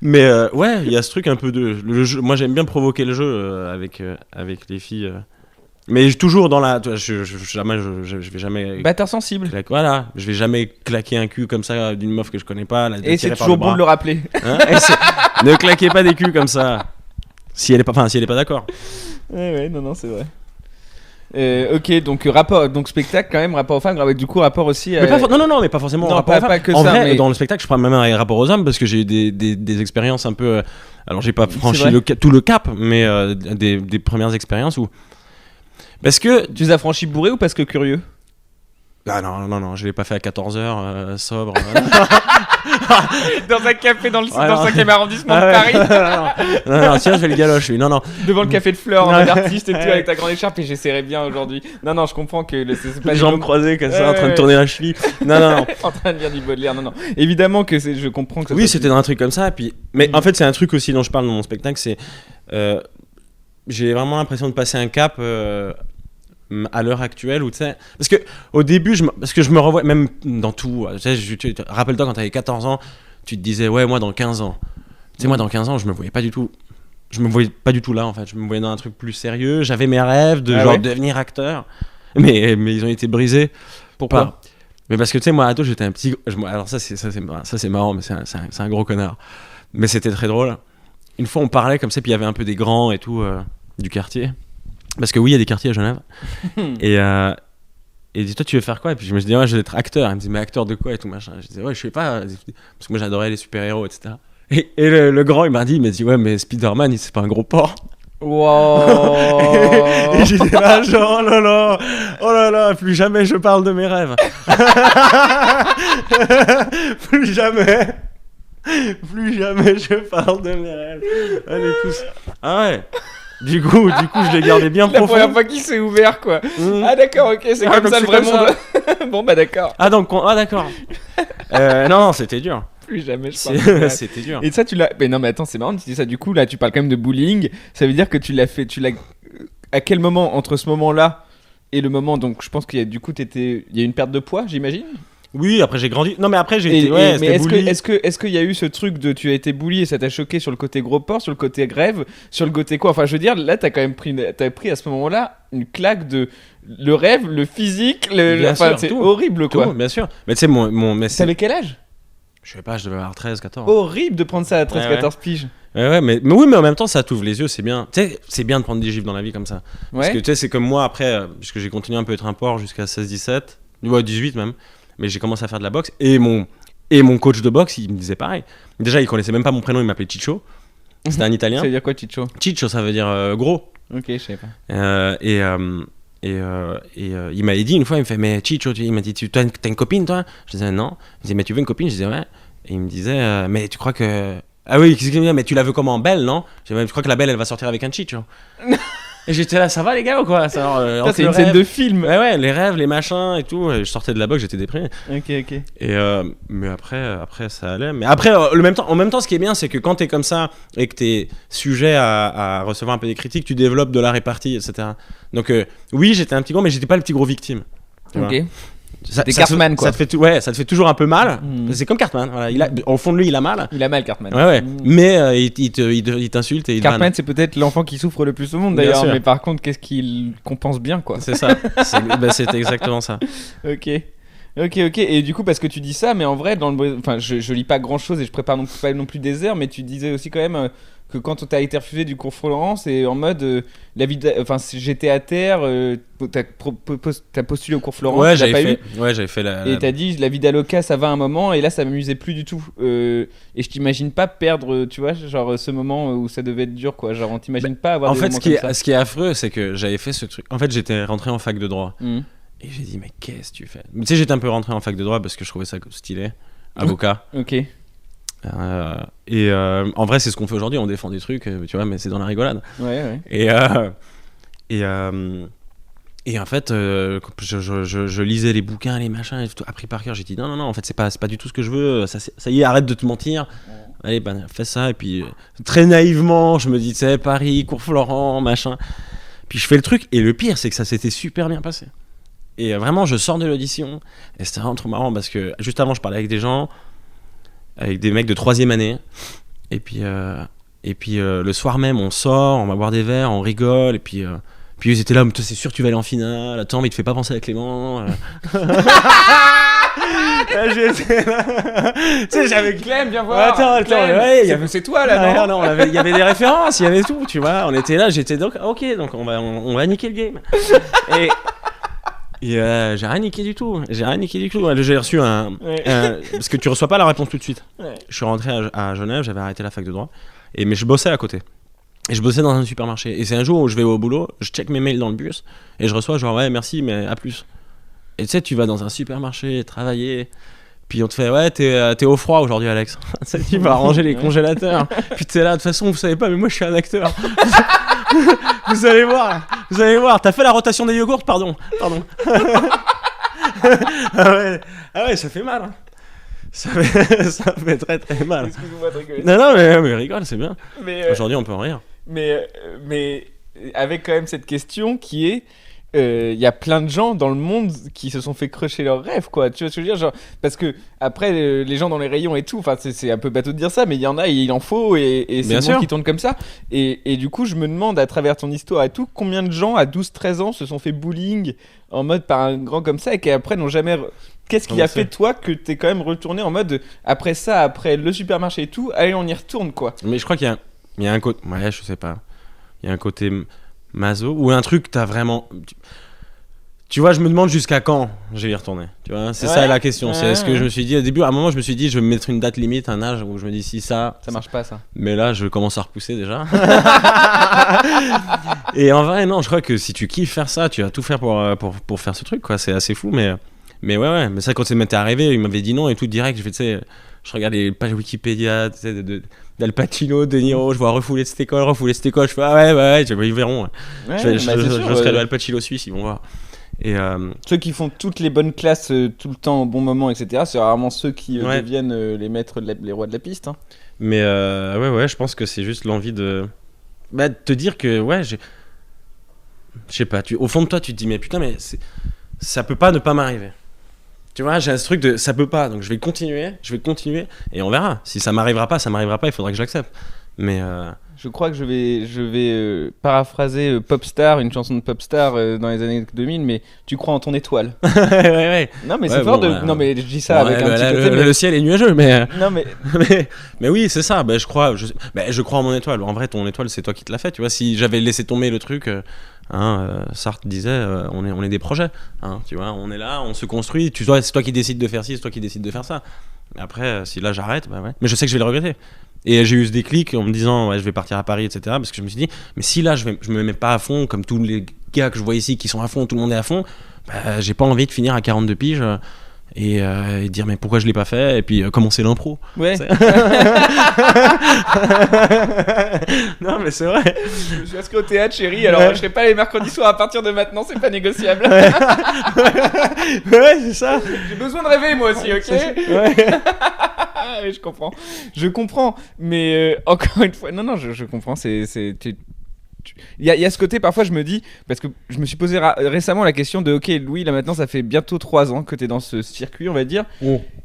S3: Mais ouais, il y a ce truc un peu de le jeu. Moi, j'aime bien provoquer le jeu avec les filles. Mais toujours dans la. Tu vois, je vais jamais.
S2: Batteur sensible.
S3: Voilà, je vais jamais claquer un cul comme ça d'une meuf que je connais pas.
S2: Et c'est toujours bon de le rappeler.
S3: Ne claquez pas des culs comme ça. Si elle est pas d'accord.
S2: Ouais, non, c'est vrai. Ok, donc rapport, donc spectacle quand même, rapport aux femmes, du coup rapport aussi.
S3: Mais non, mais pas forcément.
S2: Non,
S3: rapport aux femmes.
S2: pas que
S3: en
S2: ça,
S3: vrai,
S2: mais-
S3: dans le spectacle, je prends même un rapport aux hommes parce que j'ai eu des expériences un peu. Alors, j'ai pas franchi
S2: vrai.
S3: tout le cap, mais des premières expériences où. Parce que.
S2: Tu les as franchis bourré ou parce que curieux?
S3: Ah non, je l'ai pas fait à 14h, sobre.
S2: Dans un café dans le
S3: Ouais,
S2: dans le
S3: non.
S2: 5e arrondissement de
S3: Ah ouais.
S2: Paris,
S3: non, tiens, je fais le galoche, lui. Non.
S2: devant le café de fleurs en
S3: Ouais.
S2: mode artiste et tout, avec ta grande écharpe, et j'essaierai bien aujourd'hui. Non, je comprends que c'est pas
S3: Les
S2: des
S3: jambes
S2: moments-
S3: croisées comme ça,
S2: Ouais,
S3: en train de
S2: ouais.
S3: tourner la cheville. Non.
S2: en train de lire du Baudelaire. Non. Évidemment que je comprends que ça
S3: Oui,
S2: soit-
S3: c'était dans un truc comme ça. Puis... Mais
S2: Mhm.
S3: en fait, c'est un truc aussi dont je parle dans mon spectacle. C'est. J'ai vraiment l'impression de passer un cap à l'heure actuelle. Où, tu sais, parce que au début, parce que je me revois, même dans tout. Tu sais, rappelle-toi quand t'avais 14 ans, tu te disais, ouais, moi dans 15 ans. Tu sais, moi dans 15 ans, je me voyais pas du tout. Je me voyais pas du tout là en fait. Je me voyais dans un truc plus sérieux. J'avais mes rêves de
S2: Ah
S3: genre
S2: ouais
S3: devenir acteur. Mais ils ont été brisés.
S2: Pourquoi
S3: Pas. Mais parce que tu sais, moi, ado, j'étais un petit. Alors, ça, c'est marrant, mais c'est un gros connard. Mais c'était très drôle. Une fois, on parlait comme ça, puis il y avait un peu des grands et tout du quartier. Parce que oui, il y a des quartiers à Genève. Et il dit, toi, tu veux faire quoi? Et puis je me dis, ouais, je vais être acteur. Il me dit, mais acteur de quoi et tout machin. Je disais, ouais, je sais pas. Parce que moi, j'adorais les super-héros, etc. Et le grand, il m'a dit, ouais, mais Spider-Man, c'est pas un gros porc.
S2: Wow.
S3: Et j'étais là, genre, oh là là, plus jamais je parle de mes rêves. plus jamais je parle de mes rêves. Allez, tous. Ah ouais. Du coup, je l'ai gardé bien
S2: La
S3: profond.
S2: première fois qu'il s'est ouvert, quoi.
S3: Mmh.
S2: Ah d'accord, ok, c'est
S3: Ah,
S2: comme
S3: donc
S2: ça le
S3: c'est
S2: vrai
S3: comme
S2: monde. Bon bah d'accord.
S3: Ah donc, d'accord. Non, c'était dur.
S2: Plus jamais je parle. de ça.
S3: C'était dur.
S2: Et ça tu l'as. Mais non mais attends, c'est marrant de dire ça. Du coup là, tu parles quand même de bullying. Ça veut dire que tu l'as fait. À quel moment entre ce moment-là et le moment, donc je pense qu'il y a du coup il y a une perte de poids, j'imagine.
S3: Oui, après j'ai grandi. Non, mais après j'ai été.
S2: Et-
S3: Ouais,
S2: mais
S3: c'était
S2: est-ce
S3: bully.
S2: qu'il y a eu ce truc de tu as été bully et ça t'a choqué sur le côté gros porc, sur le côté grève, sur le côté quoi? Enfin, je veux dire, là, t'as quand même t'as pris à ce moment-là une claque de le rêve, le physique,
S3: Bien
S2: enfin,
S3: sûr,
S2: c'est
S3: tout.
S2: horrible quoi.
S3: Tout, bien sûr. Mais tu sais, mais c'est.
S2: T'avais quel âge?
S3: Je sais pas, je devais avoir 13, 14.
S2: Horrible de prendre ça à 13-14
S3: Ouais,
S2: piges.
S3: Ouais, mais oui, mais en même temps, ça t'ouvre les yeux, c'est bien. Tu sais, c'est bien de prendre des gifles dans la vie comme ça. Parce que
S2: Ouais.
S3: tu sais, c'est comme moi après, puisque j'ai continué un peu à être un porc jusqu'à 16-17, ouais, 18 même, mais j'ai commencé à faire de la boxe. Et mon coach de boxe, il me disait pareil. Déjà, il connaissait même pas mon prénom, il m'appelait Chicho. C'était un italien.
S2: Ça veut dire quoi, Chicho?
S3: Chicho, ça veut dire gros.
S2: Ok, je savais pas.
S3: Il m'avait dit une fois, il me fait, mais Chicho, il m'a dit, t'as une copine toi? Je disais non. Il disait, mais tu veux une copine? Je disais ouais. Et il me disait, mais tu crois que. Ah oui, qu'est-ce qu'il me dit? Mais tu la veux comment? Belle, non? Je disais, mais tu crois que la belle, elle va sortir avec un Chicho? Et j'étais là, ça va les gars ou quoi? Ça,
S2: Ça, c'est une scène de film.
S3: Ouais, les rêves, les machins et tout. Et je sortais de la boxe, j'étais déprimé.
S2: Ok.
S3: Et mais après ça allait. Mais après, en même temps, ce qui est bien, c'est que quand t'es comme ça et que t'es sujet à recevoir un peu des critiques, tu développes de la répartie, etc. Donc oui, j'étais un petit gros, mais j'étais pas le petit gros victime. Tu vois.
S2: Ok.
S3: Ça,
S2: T'es
S3: ça te-
S2: Cartman, quoi.
S3: Ça te fait toujours un peu mal.
S2: Mm.
S3: C'est comme Cartman. Voilà, au fond de lui, il a mal.
S2: Il a mal, Cartman.
S3: Ouais.
S2: Mm.
S3: Mais il t'insulte et il te vanne.
S2: Cartman, c'est peut-être l'enfant qui souffre le plus au monde
S3: Bien
S2: d'ailleurs,
S3: sûr.
S2: mais par contre, qu'est-ce qu'il compense bien, quoi.
S3: C'est ça. C'était exactement ça.
S2: Ok. Et du coup, parce que tu dis ça, mais en vrai, enfin, je lis pas grand chose et je prépare pas non plus des heures, mais tu disais aussi quand même que quand t'as été refusé du cours Florent, c'est en mode enfin, si j'étais à terre, t'as postulé au cours Florent,
S3: Ouais,
S2: tu l'as pas eu.
S3: j'avais fait la.
S2: Et t'as dit la vie d'Aloca ça va un moment et là ça m'amusait plus du tout et je t'imagine pas perdre tu vois genre ce moment où ça devait être dur quoi, genre on t'imagine pas avoir
S3: En
S2: des
S3: fait,
S2: moments comme ça.
S3: ce qui est affreux, c'est que j'avais fait ce truc. En fait, j'étais rentré en fac de droit.
S2: Mhm.
S3: Et j'ai dit, mais qu'est-ce que tu fais? Tu sais, j'étais un peu rentré en fac de droit parce que je trouvais ça stylé. Avocat.
S2: Ok.
S3: En vrai, c'est ce qu'on fait aujourd'hui, on défend des trucs, tu vois, mais c'est dans la rigolade.
S2: Ouais.
S3: Et en fait, je lisais les bouquins, les machins, et tout, appris par cœur. J'ai dit, non, en fait, c'est pas du tout ce que je veux. Ça y est, arrête de te mentir. Allez, ben, fais ça. Et puis, très naïvement, je me dis, tu sais, Paris, cours Florent, machin. Puis je fais le truc, et le pire, c'est que ça s'était super bien passé. Et vraiment, je sors de l'audition, et c'était vraiment trop marrant parce que juste avant, je parlais avec des gens, avec des mecs de 3e année, et puis le soir même, on sort, on va boire des verres, on rigole, et puis ils étaient là, toi, c'est sûr, tu vas aller en finale, attends, mais il te fait pas penser à Clément. J'étais là. Tu sais, j'avais
S2: Clem, viens
S3: voir. Attends,
S2: Clem,
S3: ouais, il y avait-
S2: c'est toi là, non?
S3: il y avait des références, il y avait tout, tu vois. On était là, j'étais donc, ok, donc on va niquer le game. Et j'ai rien niqué du tout. J'ai reçu parce que tu reçois pas la réponse tout de suite.
S2: Ouais.
S3: Je suis rentré à Genève, j'avais arrêté la fac de droit, mais je bossais à côté. Et je bossais dans un supermarché. Et c'est un jour où je vais au boulot, je check mes mails dans le bus, et je reçois genre, ouais, merci, mais à plus. Et tu sais, tu vas dans un supermarché travailler. Puis on te fait, ouais, t'es au froid aujourd'hui, Alex. Tu vas ranger les congélateurs. Puis t'es là, de toute façon, vous savez pas, mais moi je suis un acteur. Vous allez voir. T'as fait la rotation des yogourts, pardon. Ah ouais, ça fait mal. Hein. Ça fait très très mal.
S2: Excuse-moi de rigoler.
S3: Non, mais rigole, c'est bien.
S2: Mais,
S3: Aujourd'hui, on peut en rire.
S2: mais avec quand même cette question qui est il y a plein de gens dans le monde qui se sont fait crusher leurs rêves, quoi. Tu vois ce que je veux dire, genre, parce que après les gens dans les rayons et tout, enfin c'est un peu bateau de dire ça, mais il y en a et il en faut et c'est
S3: Bien
S2: le
S3: sûr.
S2: monde qui tourne comme ça. Et du coup je me demande à travers ton histoire et tout, combien de gens à 12-13 ans se sont fait bullying en mode par un grand comme ça et qui après n'ont jamais qu'est-ce qui
S3: Comment
S2: a fait toi que t'es quand même retourné en mode après ça, après le supermarché et tout, allez on y retourne, quoi.
S3: Mais je crois qu'il y a un côté. Ouais, je sais pas. Il y a un côté maso ou un truc, t'as vraiment. Tu vois, je me demande jusqu'à quand je vais y retourner. Tu vois, c'est ça la question. C'est ce que je me suis dit au début. À un moment, je me suis dit, je vais me mettre une date limite, un âge où je me dis si ça
S2: marche pas, ça.
S3: Mais là, je commence à repousser déjà. Et en vrai, non, je crois que si tu kiffes faire ça, tu vas tout faire pour faire ce truc, quoi. C'est assez fou, mais ouais. Mais ça, quand ça m'était arrivé, il m'avait dit non et tout direct. Je fais, tu sais, je regarde les pages Wikipédia, tu sais, d'Al Pacino, De Niro, je vois refouler cette école. Je fais ah ouais, ils verront.
S2: Ouais,
S3: je
S2: sûr,
S3: serai le Al Pacino suisse, ils vont voir. Et
S2: ceux qui font toutes les bonnes classes tout le temps au bon moment, etc., c'est rarement ceux qui deviennent les maîtres, les rois de la piste. Hein.
S3: Mais ouais, je pense que c'est juste l'envie de te dire que ouais, je sais pas, au fond de toi, tu te dis mais putain, mais ça peut pas ne pas m'arriver. Tu vois, j'ai ce truc de ça peut pas, donc je vais continuer, et on verra. Si ça m'arrivera pas, il faudra que j'accepte. Mais
S2: je crois que je vais paraphraser Popstar, une chanson de Popstar dans les années 2000, mais tu crois en ton étoile.
S3: ouais.
S2: Non mais
S3: Ouais,
S2: c'est fort
S3: bon,
S2: de. Non mais je dis ça avec un petit côté.
S3: Le ciel est nuageux, mais
S2: Non mais.
S3: mais oui, c'est ça. Je crois en mon étoile. En vrai, ton étoile, c'est toi qui te l'as fait. Tu vois, si j'avais laissé tomber le truc, Sartre disait, on est des projets. Hein, tu vois, on est là, on se construit. Tu vois, c'est toi qui décides de faire ci, c'est toi qui décides de faire ça. Après, si là j'arrête, bah ouais. Mais je sais que je vais le regretter. Et j'ai eu ce déclic en me disant, ouais, je vais partir à Paris, etc. Parce que je me suis dit, mais si là je me mets pas à fond, comme tous les gars que je vois ici qui sont à fond, tout le monde est à fond, bah, j'ai pas envie de finir à 42 piges et dire, mais pourquoi je l'ai pas fait, et puis commencer l'impro.
S2: Ouais.
S3: Non, mais c'est vrai.
S2: Je suis inscrit au théâtre, chérie, alors je serai pas les mercredis soirs à partir de maintenant, c'est pas négociable.
S3: Ouais, c'est ça.
S2: J'ai besoin de rêver moi aussi, ok.
S3: Ouais.
S2: Oui, je comprends, mais encore une fois, non, je comprends, il y a ce côté, parfois je me dis, parce que je me suis posé récemment la question de, ok Louis, là maintenant ça fait bientôt 3 ans que t'es dans ce circuit, on va dire,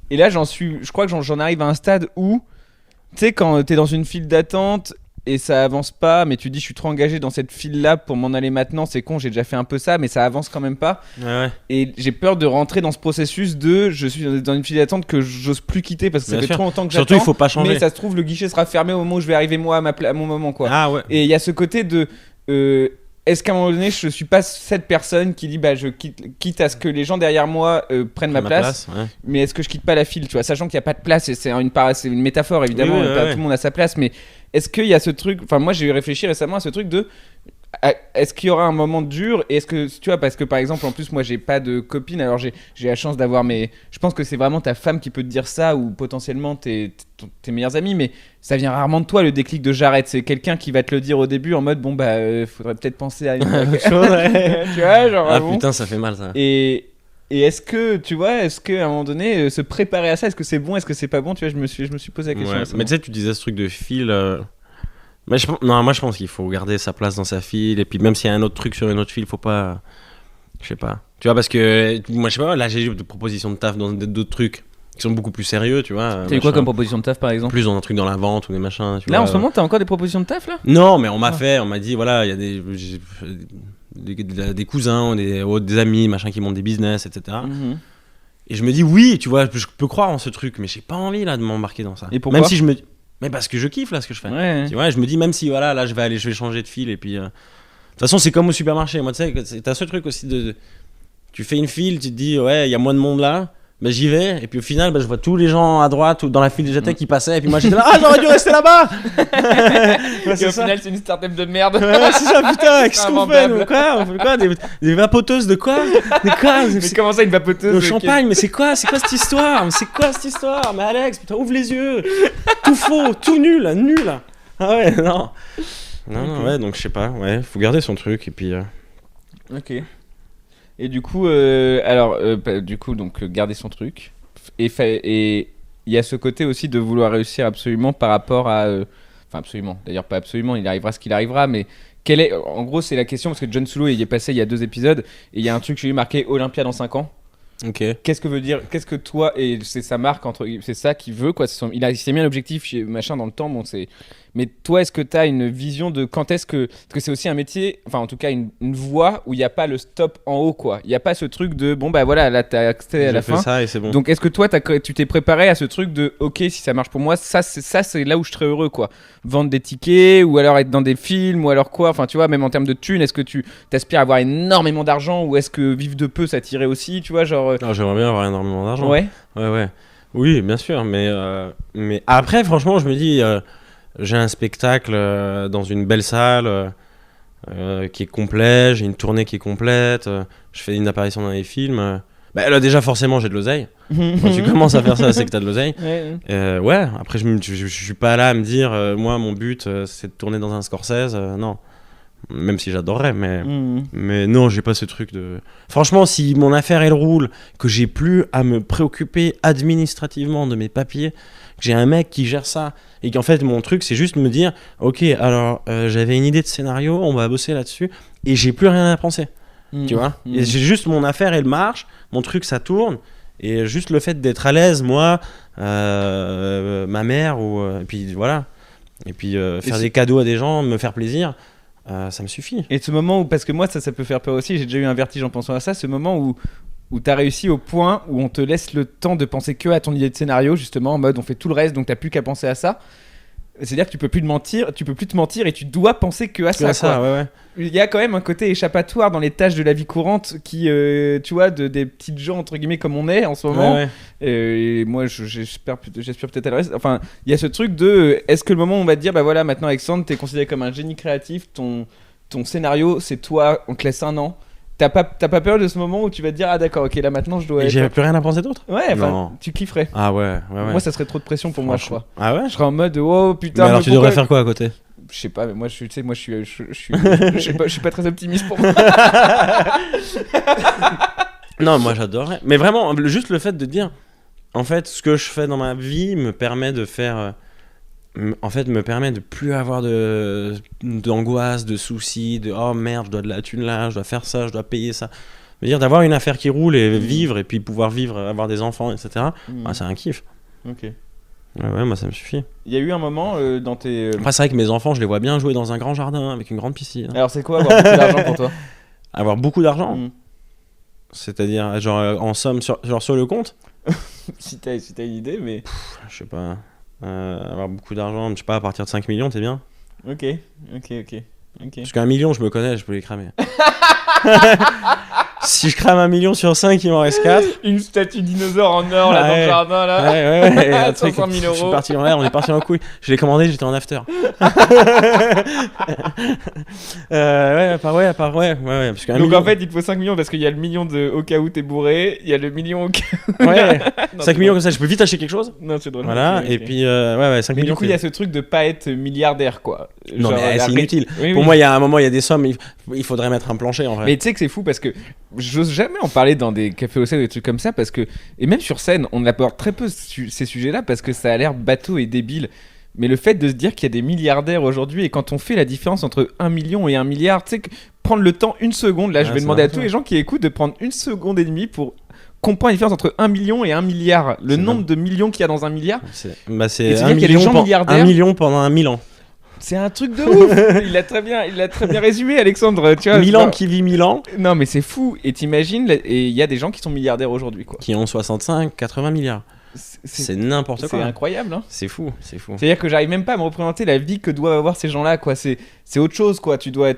S2: et là je crois que j'en arrive à un stade où, tu sais, quand t'es dans une file d'attente, et ça avance pas, mais tu dis je suis trop engagé dans cette file là pour m'en aller maintenant, c'est con, j'ai déjà fait un peu ça, mais ça avance quand même pas.
S3: Ouais.
S2: Et j'ai peur de rentrer dans ce processus de je suis dans une file d'attente que j'ose plus quitter parce que ça fait trop longtemps que j'attends.
S3: Surtout il faut pas changer.
S2: Mais ça se trouve le guichet sera fermé au moment où je vais arriver moi à mon moment, quoi.
S3: Ah ouais.
S2: Et il y a ce côté de est-ce qu'à un moment donné je suis pas cette personne qui dit bah je quitte à ce que les gens derrière moi prennent ma place,
S3: ouais.
S2: mais est-ce que je quitte pas la file, tu vois, sachant qu'il y a pas de place, et c'est une métaphore évidemment,
S3: oui,
S2: pas
S3: ouais.
S2: tout le monde a sa place, mais est-ce qu'il y a ce truc, enfin moi j'ai réfléchi récemment à ce truc de est-ce qu'il y aura un moment dur, et est-ce que tu vois, parce que par exemple en plus moi j'ai pas de copine, alors j'ai la chance d'avoir je pense que c'est vraiment ta femme qui peut te dire ça, ou potentiellement tes meilleurs amis, mais ça vient rarement de toi le déclic de j'arrête, c'est quelqu'un qui va te le dire au début en mode bon bah faudrait peut-être penser à autre chose. Tu vois, genre
S3: ah
S2: bon.
S3: Putain, ça fait mal ça.
S2: Et est-ce que tu vois, est-ce qu'à un moment donné se préparer à ça, est-ce que c'est bon, est-ce que c'est pas bon, tu vois, je me suis posé la question.
S3: Ouais. Mais tu sais, tu disais ce truc de fil. Mais moi je pense qu'il faut garder sa place dans sa file, et puis même s'il y a un autre truc sur une autre file, faut pas, je sais pas, tu vois, parce que moi je sais pas, là j'ai eu des propositions de taf dans d'autres trucs qui sont beaucoup plus sérieux, tu vois.
S2: T'as eu quoi comme proposition de taf par exemple?
S3: Plus dans un truc dans la vente ou des machins, tu
S2: là
S3: vois.
S2: En ce moment t'as encore des propositions de taf là?
S3: Non, mais on m'a dit voilà, il y a des cousins, des amis, machin, qui montent des business, etc. Et je me dis oui, tu vois, je peux croire en ce truc, mais j'ai pas envie là de m'embarquer dans ça.
S2: Et pourquoi?
S3: Même si mais parce que je kiffe là ce que je fais.
S2: Ouais.
S3: Tu vois, je me dis même si voilà, là je vais changer de file, et puis de toute façon c'est comme au supermarché. Moi tu sais, t'as ce truc aussi de tu fais une file, tu te dis ouais, il y a moins de monde là, bah j'y vais et puis au final bah, je vois tous les gens à droite ou dans la file j'étais qui passaient et puis moi j'étais là j'aurais dû rester là-bas. Ouais,
S2: Et au final, c'est une startup de merde.
S3: Ouais, c'est ça putain, qu'est-ce qu'on fait
S2: Invendable.
S3: nous, quoi on fait quoi des vapoteuses de quoi
S2: Mais comment ça, une vapoteuse
S3: le champagne mais c'est quoi cette histoire mais Alex putain ouvre les yeux tout faux tout nul ah ouais non ouais donc je sais pas ouais faut garder son truc et puis
S2: Ok. Et du coup, du coup, donc garder son truc. Et il y a ce côté aussi de vouloir réussir absolument par rapport à. Enfin, absolument. D'ailleurs, pas absolument. Il arrivera ce qu'il arrivera, mais quel est. En gros, c'est la question parce que Jon Solo, il y est passé il y a 2 épisodes et il y a un truc chez lui marqué Olympia dans 5 ans.
S3: ok
S2: Qu'est-ce que veut dire. Qu'est-ce que toi et c'est sa marque entre. C'est ça qu'il veut quoi. Il s'est mis un objectif machin dans le temps. Bon, c'est. Mais toi, est-ce que tu as une vision de quand est-ce que. Parce que c'est aussi un métier, enfin en tout cas une voie où il n'y a pas le stop en haut quoi. Il n'y a pas ce truc de bon bah voilà, là t'as accès à la
S3: j'ai fait
S2: fin.
S3: ça et c'est bon
S2: Donc est-ce que toi tu t'es préparé à ce truc de ok si ça marche pour moi, ça c'est là où je serais heureux quoi. Vendre des tickets ou alors être dans des films ou alors quoi. Enfin tu vois même en termes de thunes, est-ce que tu t'aspires à avoir énormément d'argent ou est-ce que vivre de peu ça t'irait aussi tu vois genre.
S3: non, j'aimerais bien avoir énormément d'argent
S2: Ouais.
S3: oui bien sûr mais après franchement je me dis j'ai un spectacle dans une belle salle qui est complet, j'ai une tournée qui est complète, je fais une apparition dans les films. Bah là déjà forcément j'ai de l'oseille. Quand tu commences à faire ça, c'est que t'as de l'oseille. Ouais, après je suis pas là à me dire moi mon but c'est de tourner dans un Scorsese, non. Même si j'adorerais, mais non, j'ai pas ce truc de. Franchement, si mon affaire elle roule, que j'ai plus à me préoccuper administrativement de mes papiers, que j'ai un mec qui gère ça, et qu'en fait mon truc c'est juste me dire, ok, alors j'avais une idée de scénario, on va bosser là-dessus, et j'ai plus rien à penser, tu vois. Et j'ai juste mon affaire elle marche, mon truc ça tourne, et juste le fait d'être à l'aise, moi, ma mère, et puis voilà, et puis faire des cadeaux à des gens, me faire plaisir. Ça me suffit.
S2: Et ce moment où, parce que moi ça peut faire peur aussi, j'ai déjà eu un vertige en pensant à ça, ce moment où t'as réussi au point où on te laisse le temps de penser que à ton idée de scénario, justement, en mode on fait tout le reste, donc t'as plus qu'à penser à ça. C'est-à-dire que tu peux plus te mentir et tu dois penser que à ça. Quoi.
S3: Ouais.
S2: Il y a quand même un côté échappatoire dans les tâches de la vie courante qui, tu vois, des petites gens entre guillemets comme on est en ce moment.
S3: Ouais.
S2: Et moi, j'espère peut-être à le reste. Enfin, il y a ce truc de, est-ce que le moment où on va te dire, bah voilà, maintenant Alexandre, t'es considéré comme un génie créatif, ton scénario, c'est toi, on te laisse 1 an. T'as pas peur de ce moment où tu vas te dire, ah d'accord, ok, là maintenant je dois
S3: Et
S2: être.
S3: j'avais plus rien à penser d'autre.
S2: Ouais, enfin,
S3: Non.
S2: tu kifferais.
S3: Ah ouais.
S2: Moi, ça serait trop de pression pour moi, je crois.
S3: Ah ouais.
S2: Je serais en mode, oh putain.
S3: Mais alors
S2: mais
S3: tu
S2: pourquoi-
S3: devrais faire quoi à côté?
S2: Je sais pas, mais moi, je suis pas très optimiste pour moi.
S3: Non, moi j'adorerais. Mais vraiment, juste le fait de dire, en fait, ce que je fais dans ma vie me permet de faire. En fait, me permet de plus avoir d'angoisse, de soucis, de oh merde, je dois de la thune là, je dois faire ça, je dois payer ça. Je veux dire, d'avoir une affaire qui roule et vivre, et puis pouvoir vivre, avoir des enfants, etc. Ah, c'est un kiff.
S2: Ok.
S3: Ouais, moi ça me suffit.
S2: Il y a eu un moment dans tes.
S3: Après, c'est vrai que mes enfants, je les vois bien jouer dans un grand jardin avec une grande piscine.
S2: Alors, c'est quoi avoir beaucoup d'argent pour toi?
S3: Avoir beaucoup d'argent,
S2: Mm.
S3: c'est-à-dire, genre, en somme, sur le compte.
S2: Si t'as une idée, mais.
S3: Je sais pas. Avoir beaucoup d'argent, je sais pas, à partir de 5 millions, t'es bien.
S2: Ok.
S3: Parce qu'un million, je me connais, je peux les cramer. Si je crame 1 million sur 5, il m'en reste 4.
S2: Une statue dinosaure en or là dans le
S3: Ouais.
S2: jardin là.
S3: Ouais. Un truc,
S2: 500 000
S3: je suis
S2: euros.
S3: parti en l'air, on est parti en couille. Je l'ai commandé, j'étais en after. Ouais. Parce qu'un
S2: Donc
S3: million...
S2: en fait, il te faut 5 millions parce qu'il y a le million de au cas où t'es bourré, il y a le million au cas
S3: Ouais.
S2: Non,
S3: 5
S2: c'est
S3: millions
S2: drôle.
S3: comme ça, je peux vite acheter quelque chose.
S2: Non, c'est drôle.
S3: Voilà,
S2: Ok.
S3: et puis, ouais, 5
S2: Mais
S3: millions.
S2: du coup, il y a ce truc de pas être milliardaire quoi.
S3: Non,
S2: Genre,
S3: mais c'est
S2: après-
S3: inutile.
S2: Oui,
S3: Pour
S2: oui.
S3: moi, il y a un moment, il y a des sommes, il faudrait mettre un plancher en vrai.
S2: Mais tu sais que c'est fou parce que j'ose jamais en parler dans des cafés au sel ou des trucs comme ça parce que et même sur scène on aborde très peu ces sujets-là parce que ça a l'air bateau et débile. Mais le fait de se dire qu'il y a des milliardaires aujourd'hui et quand on fait la différence entre 1 million et 1 milliard, tu sais que prendre le temps 1 seconde, là je
S3: Ouais,
S2: vais
S3: c'est
S2: demander à
S3: important.
S2: tous les gens qui écoutent de prendre 1 seconde et demie pour comprendre la différence entre 1 million et 1 milliard. Le
S3: C'est
S2: nombre de millions qu'il y a dans 1 milliard,
S3: C'est
S2: Et
S3: 1
S2: tu veux dire qu'il y a des gens
S3: million,
S2: milliardaires
S3: 1 million pendant 1000 ans.
S2: c'est un truc de ouf. Il a très bien résumé Alexandre, tu vois.
S3: 1000 ans qui vit 1000 ans,
S2: Non mais c'est fou et t'imagines et il y a des gens qui sont milliardaires aujourd'hui quoi.
S3: qui ont 65, 80 milliards. C'est n'importe
S2: c'est
S3: quoi.
S2: incroyable, hein.
S3: C'est fou.
S2: C'est-à-dire que j'arrive même pas à me représenter la vie que doivent avoir ces gens-là, quoi. C'est autre chose, quoi. Tu dois.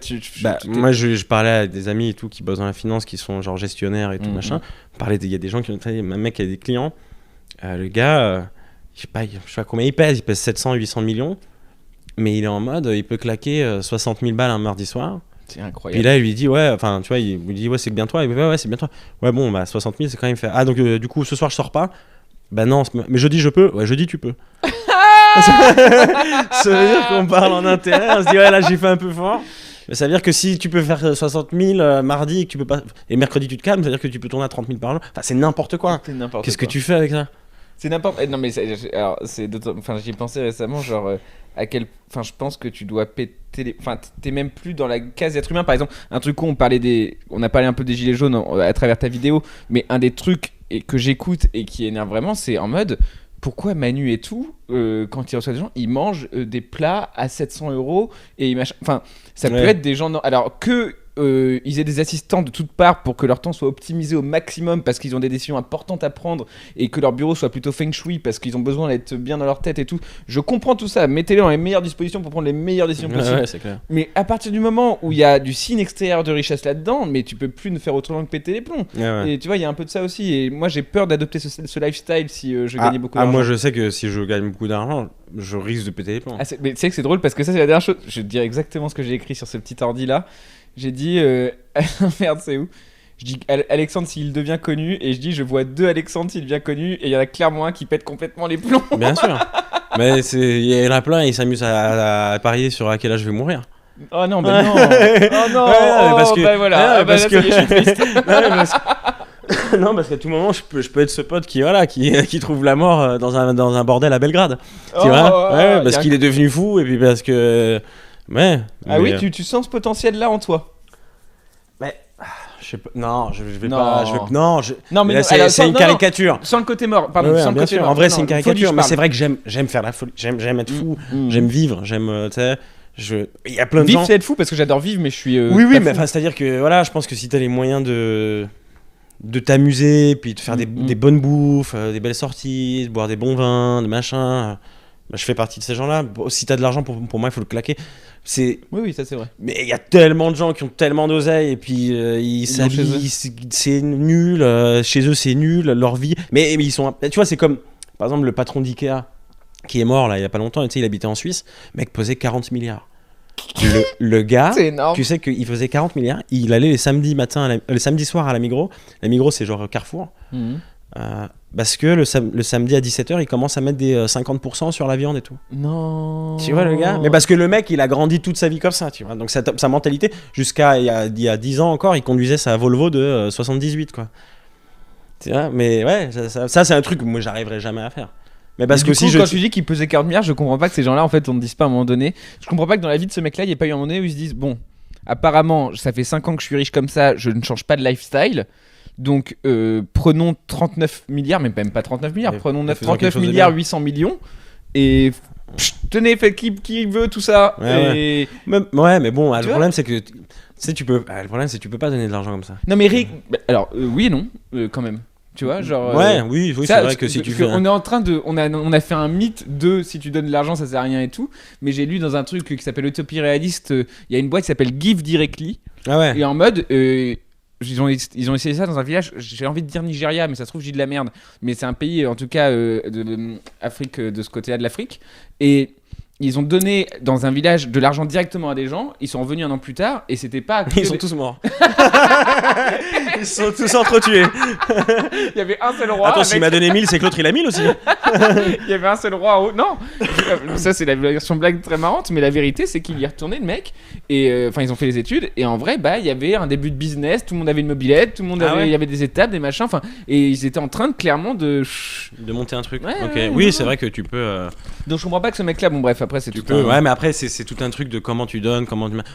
S3: Moi, je parlais à des amis et tout qui bossent dans la finance, qui sont genre gestionnaires et tout,
S2: Mhm.
S3: machin. Il y a des gens qui ont. Un mec qui a des clients. Le gars, je sais pas combien il pèse 700, 800 millions. Mais il est en mode, il peut claquer 60 000 balles un mardi soir.
S2: C'est
S3: Puis
S2: incroyable.
S3: là, il lui dit, ouais, enfin, tu vois, il lui dit, ouais, c'est bien toi. Il lui dit, ouais, c'est bien toi. Ouais, bon, bah, 60 000, c'est quand même fait. Ah, donc, du coup, ce soir, je sors pas. Bah, non, mais jeudi, je peux. Ouais, jeudi, tu peux. Ça veut dire qu'on parle en intérêt. On se dit, ouais, là, j'ai fait un peu fort. Mais ça veut dire que si tu peux faire 60 000 mardi et que tu peux pas. Et mercredi, tu te calmes, ça veut dire que tu peux tourner à 30 000 par jour. Enfin, c'est n'importe quoi.
S2: C'est n'importe
S3: Qu'est-ce que
S2: quoi.
S3: tu fais avec ça?
S2: C'est n'importe. Non, mais alors, enfin, j'y ai pensé récemment, genre, enfin, je pense que tu dois péter les. Enfin, t'es même plus dans la case être humain. Par exemple, un truc où on a parlé un peu des gilets jaunes à travers ta vidéo, mais un des trucs que j'écoute et qui énerve vraiment, c'est en mode. Pourquoi Manu et tout, quand il reçoit des gens, ils mangent des plats à 700 € et ils enfin, ça peut
S3: Ouais.
S2: être des gens. Alors que ils aient des assistants de toutes parts pour que leur temps soit optimisé au maximum parce qu'ils ont des décisions importantes à prendre et que leur bureau soit plutôt feng shui parce qu'ils ont besoin d'être bien dans leur tête et tout. Je comprends tout ça. Mettez-les dans les meilleures dispositions pour prendre les meilleures décisions possibles.
S3: Ouais, c'est clair.
S2: Mais à partir du moment où il y a du signe extérieur de richesse là-dedans, mais tu peux plus ne faire autrement que péter les plombs.
S3: Ouais.
S2: Et tu vois, il y a un peu de ça aussi. Et moi, j'ai peur d'adopter ce lifestyle si je gagnais beaucoup d'argent.
S3: Moi, je sais que si je gagne beaucoup d'argent, je risque de péter les plombs.
S2: Mais tu sais que c'est drôle parce que ça, c'est la dernière chose. Je vais te dire exactement ce que j'ai écrit sur ce petit ordi là. J'ai dit. Merde, c'est où? Je dis Alexandre s'il devient connu. Et je dis je vois 2 Alexandre s'il devient connu. Et il y en a clairement un qui pète complètement les plombs.
S3: Bien sûr. Mais il y en a plein, ils s'amusent à parier sur à quel âge je vais mourir.
S2: Oh non, bah non. Oh non.
S3: Ouais, parce
S2: oh,
S3: que-
S2: bah voilà.
S3: ouais,
S2: Ah bah
S3: parce
S2: là, ça y est, je suis triste.
S3: Non, parce qu'à tout moment, je peux être ce pote qui trouve la mort dans un bordel à Belgrade.
S2: Oh,
S3: Tu vois?
S2: oh,
S3: Ouais,
S2: oh,
S3: parce
S2: y a-
S3: qu'il est devenu fou et puis parce que. Ouais.
S2: Ah
S3: mais,
S2: oui, tu sens ce potentiel là en toi.
S3: Je sais pas. Non, je vais
S2: Non.
S3: pas. Non,
S2: Non, mais
S3: là,
S2: non, alors,
S3: c'est
S2: sans-
S3: une
S2: non,
S3: caricature.
S2: Sans le côté mort, pardon.
S3: Ouais,
S2: Sans le
S3: bien
S2: côté
S3: sûr.
S2: mort.
S3: En vrai,
S2: Non,
S3: c'est une
S2: non, folie,
S3: caricature,
S2: je
S3: mais
S2: parle.
S3: c'est vrai que j'aime faire la folie. J'aime être fou.
S2: Mm.
S3: J'aime vivre. Tu sais. Il y a plein de
S2: Vivre,
S3: gens.
S2: c'est être fou parce que j'adore vivre, mais je suis.
S3: Oui,
S2: pas
S3: mais
S2: fou.
S3: c'est-à-dire que voilà, je pense que si t'as les moyens de t'amuser, puis de faire des bonnes bouffes, des belles sorties, de boire des bons vins, de machin, bah, je fais partie de ces gens-là. Bon, si t'as de l'argent, pour moi, il faut le claquer.
S2: Oui, ça c'est vrai.
S3: Mais il y a tellement de gens qui ont tellement d'oseille et puis ils
S2: vont chez
S3: s'habillent, c'est nul, chez eux c'est nul, leur vie. Mais ils sont, tu vois, c'est comme par exemple le patron d'Ikea qui est mort là il y a pas longtemps, et tu sais, il habitait en Suisse, le mec pesait 40 milliards. Le gars,
S2: C'est énorme.
S3: tu sais qu'il faisait 40 milliards, il allait les samedis soirs à la Migros. La Migros c'est genre Carrefour.
S2: Mhm.
S3: Parce que le samedi à 17h, il commence à mettre des 50% sur la viande et tout.
S2: Non.
S3: Tu vois le gars? Mais parce que le mec, il a grandi toute sa vie comme ça, tu vois. Donc sa mentalité, jusqu'à il y a 10 ans encore, il conduisait sa Volvo de 78, quoi. Tu vois? Mais ouais, ça c'est un truc que moi j'arriverai jamais à faire. Mais parce que
S2: du coup,
S3: si
S2: quand tu dis qu'il pesait 40 milliards, je comprends pas que ces gens-là, en fait, on ne dise pas à un moment donné. Je comprends pas que dans la vie de ce mec-là, il n'y ait pas eu un moment donné où ils se disent bon, apparemment, ça fait 5 ans que je suis riche comme ça, je ne change pas de lifestyle. Donc, prenons 39 milliards, mais même pas 39 milliards,
S3: Mais
S2: prenons
S3: faisons quelque
S2: 39
S3: chose de
S2: milliards
S3: bien.
S2: 800 millions et tenez, faites qui veut tout ça.
S3: Ouais,
S2: et...
S3: ouais, mais bon,
S2: Tu
S3: le
S2: vois
S3: problème c'est que tu sais, le problème c'est que tu peux pas donner de l'argent comme ça.
S2: Non, mais alors, oui et non, quand même. Tu vois, genre.
S3: Ouais, oui,
S2: ça,
S3: c'est vrai que si tu fais.
S2: On est en train de. On a fait un mythe de si tu donnes de l'argent, ça sert à rien et tout. Mais j'ai lu dans un truc qui s'appelle Utopie Réaliste, il y a une boîte qui s'appelle Give Directly.
S3: Ah ouais.
S2: Et en mode. Ils ont essayé ça dans un village, j'ai envie de dire Nigeria, mais ça se trouve, je dis de la merde. Mais c'est un pays, en tout cas, Afrique, de ce côté-là de l'Afrique. Et ils ont donné dans un village de l'argent directement à des gens. Ils sont revenus un an plus tard et c'était pas.
S3: Ils sont tous morts. Ils sont tous entretués.
S2: Il y avait un seul roi.
S3: Attends,
S2: avec-
S3: s'il m'a donné 1000, c'est que l'autre il a 1000 aussi.
S2: Il y avait un seul roi en haut. Non, ça c'est la version blague très marrante, mais la vérité c'est qu'il y est retourné le mec. Et enfin, ils ont fait les études et en vrai, bah il y avait un début de business. Tout le monde avait une mobilette, tout le monde
S3: Ah
S2: avait,
S3: ouais
S2: il y avait des étapes, des machins. Enfin, et ils étaient en train de clairement de.
S3: De monter un truc.
S2: Ouais,
S3: Ok.
S2: ouais,
S3: Oui,
S2: ouais.
S3: c'est vrai que tu peux.
S2: Donc je comprends pas que ce mec-là. Bon bref, après c'est
S3: Tu
S2: tout.
S3: peux.
S2: un-
S3: Ouais, mais après c'est tout un truc de comment tu donnes,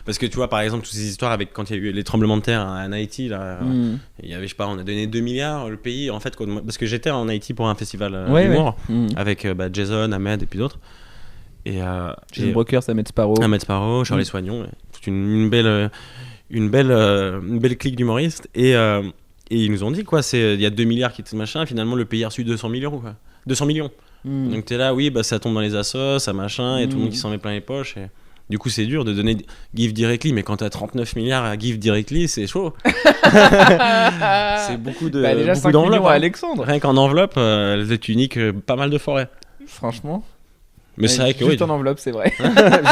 S3: parce que tu vois par exemple toutes ces histoires avec quand il y a eu les tremblements de terre en Haïti là.
S2: Mm.
S3: Il y avait, je sais pas, on a donné 2 milliards le pays en fait parce que j'étais en Haïti pour un festival
S2: Ouais,
S3: d'humour
S2: ouais. Mm.
S3: avec Jason, Ahmed et puis d'autres. Et
S2: Jason Broker, ça met Sparrow.
S3: Ahmed Sparrow, Charlie Soignon, toute une belle clique d'humoristes et ils nous ont dit quoi, il y a 2 milliards qui étaient machin, finalement le pays a reçu 200 000 euros quoi. 200 millions.
S2: Mm.
S3: Donc t'es là, oui, bah ça tombe dans les assos, ça machin, et tout le monde qui s'en met plein les poches. Et... Du coup, c'est dur de donner Give Directly, mais quand t'as 39 milliards à Give Directly, c'est chaud. C'est beaucoup de
S2: Bah, déjà
S3: beaucoup
S2: 5
S3: d'enveloppes.
S2: millions à
S3: Hein.
S2: Alexandre.
S3: Rien qu'en enveloppe, tu niques pas mal de forêts.
S2: Franchement.
S3: Mais c'est vrai que
S2: juste
S3: oui.
S2: en enveloppe, c'est vrai.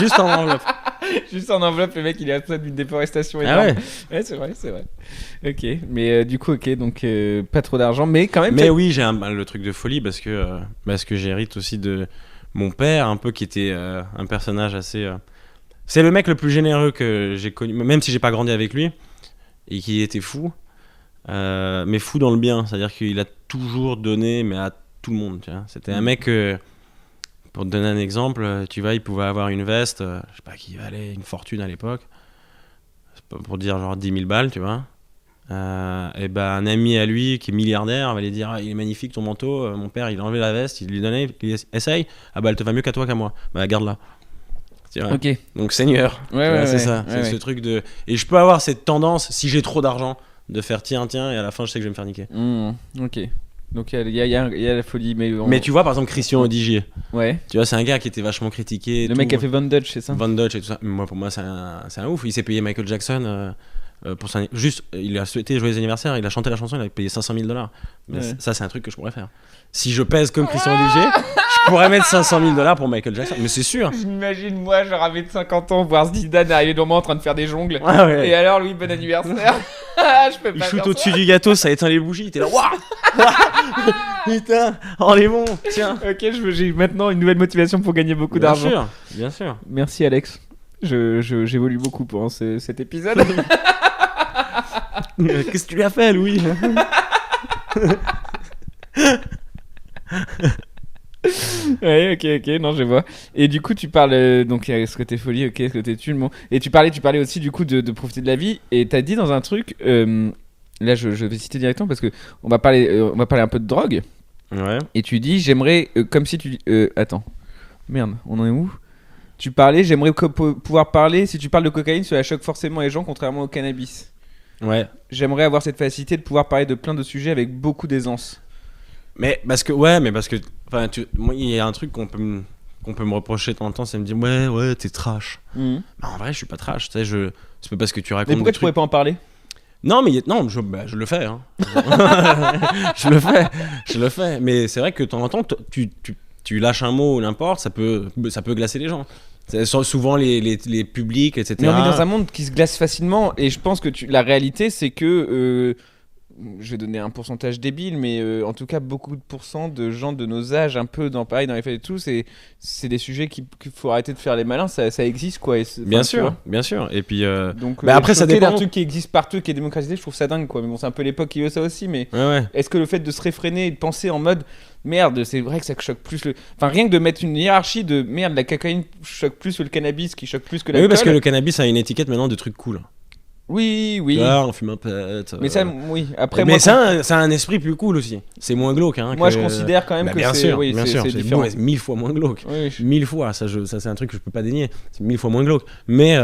S3: Juste en enveloppe.
S2: Juste en enveloppe, le mec il est à ça d'une déforestation
S3: Ah
S2: énorme.
S3: ouais.
S2: Ouais, c'est vrai, c'est vrai. Ok, mais du coup, ok, donc pas trop d'argent, mais quand même.
S3: Mais oui, j'ai le truc de folie parce que j'hérite aussi de mon père, un peu qui était un personnage assez. C'est le mec le plus généreux que j'ai connu, même si j'ai pas grandi avec lui, et qui était fou, mais fou dans le bien, c'est-à-dire qu'il a toujours donné, mais à tout le monde. Tu vois. C'était un mec. Pour te donner un exemple, tu vois, il pouvait avoir une veste, je sais pas, qui valait une fortune à l'époque, c'est pas pour dire genre 10 000 balles, tu vois. Et ben un ami à lui qui est milliardaire va lui dire il est magnifique ton manteau, mon père il a enlevé la veste, il lui donnait, il dit, essaye, ah bah elle te va mieux qu'à toi qu'à moi, bah garde-la. Tu vois.
S2: Ok.
S3: Donc Seigneur, tu vois, c'est ça, c'est ce truc de. Et je peux avoir cette tendance, si j'ai trop d'argent, de faire tiens, et à la fin je sais que je vais me faire niquer.
S2: Ok. Donc il y a la folie, mais.
S3: Mais tu vois par exemple Christian Odigier,
S2: Ouais.
S3: tu vois c'est un gars qui était vachement critiqué.
S2: Le mec qui a fait Von Dutch, c'est ça.
S3: Van Dutch et tout ça. Moi, pour moi, c'est un ouf. Il s'est payé Michael Jackson pour son. Juste, il a souhaité joyeux anniversaire, il a chanté la chanson, il a payé $500 000. Mais
S2: Ouais.
S3: ça, c'est un truc que je pourrais faire. Si je pèse comme Christian Olivier, je pourrais mettre $500 000 pour Michael Jackson. Mais c'est sûr.
S2: J'imagine moi, genre avec 50 ans, voir Zidane arriver dans moi en train de faire des jongles.
S3: Ah ouais.
S2: Et alors, Louis, bon anniversaire. Je peux
S3: Il
S2: pas
S3: shoot
S2: faire
S3: au-dessus du gâteau, ça éteint les bougies. T'es là, waouh. Putain, oh les bons, tiens.
S2: ça. Ok, j'ai maintenant une nouvelle motivation pour gagner beaucoup
S3: Bien
S2: d'argent.
S3: sûr, bien sûr.
S2: Merci Alex. J'évolue beaucoup pendant cet épisode.
S3: Qu'est-ce que tu lui as fait, Louis?
S2: Ouais, ok, non, je vois. Et du coup, tu parles, donc il y a ce côté folie, ok, ce côté thune, bon. Et tu parlais aussi du coup de profiter de la vie. Et t'as dit dans un truc, là je vais citer directement parce que on va parler un peu de drogue.
S3: Ouais.
S2: Et tu dis, j'aimerais, comme si tu... attends, merde, on en est où? Tu parlais, j'aimerais pouvoir parler, si tu parles de cocaïne, cela choque forcément les gens, contrairement au cannabis.
S3: Ouais.
S2: J'aimerais avoir cette facilité de pouvoir parler de plein de sujets avec beaucoup d'aisance.
S3: Mais parce que, enfin, moi, il y a un truc qu'on peut me reprocher de temps en temps, c'est me dire, ouais, t'es trash. Bah, en vrai, je suis pas trash, tu sais, c'est pas parce que tu racontes.
S2: Mais pourquoi
S3: des
S2: tu pourrais pas en parler?
S3: Non, mais non, je le fais. Hein. je le fais. Mais c'est vrai que de temps en temps, tu lâches un mot ou n'importe, ça peut glacer les gens. C'est souvent les publics, etc.
S2: Mais on vit dans un monde qui se glace facilement et je pense que la réalité c'est que je vais donner un pourcentage débile mais en tout cas beaucoup de pourcents de gens de nos âges un peu dans les fêtes et tout c'est des sujets qu'il faut arrêter de faire les malins, ça existe quoi.
S3: Bien sûr. Et puis
S2: donc
S3: après ça dépend
S2: d'un truc qui existe partout qui est démocratisé, je trouve ça dingue quoi. Mais bon, c'est un peu l'époque qui veut ça aussi, mais
S3: ouais.
S2: est-ce que le fait de se réfréner et de penser en mode merde, c'est vrai que ça choque plus enfin rien que de mettre une hiérarchie de merde, la cocaïne choque plus que le cannabis qui choque plus que l'alcool.
S3: Oui, parce que le cannabis a une étiquette maintenant de trucs cool.
S2: Oui.
S3: Là, on fume un pet.
S2: Mais ça, oui. Après,
S3: mais
S2: moi,
S3: ça a un esprit plus cool aussi. C'est moins glauque. Hein,
S2: moi, je considère quand même que
S3: bien
S2: c'est,
S3: sûr,
S2: oui,
S3: bien sûr,
S2: c'est différent.
S3: c'est 1000 fois moins glauque.
S2: Oui,
S3: 1000 fois, ça c'est un truc que je peux pas dénier. C'est 1000 fois moins glauque. Mais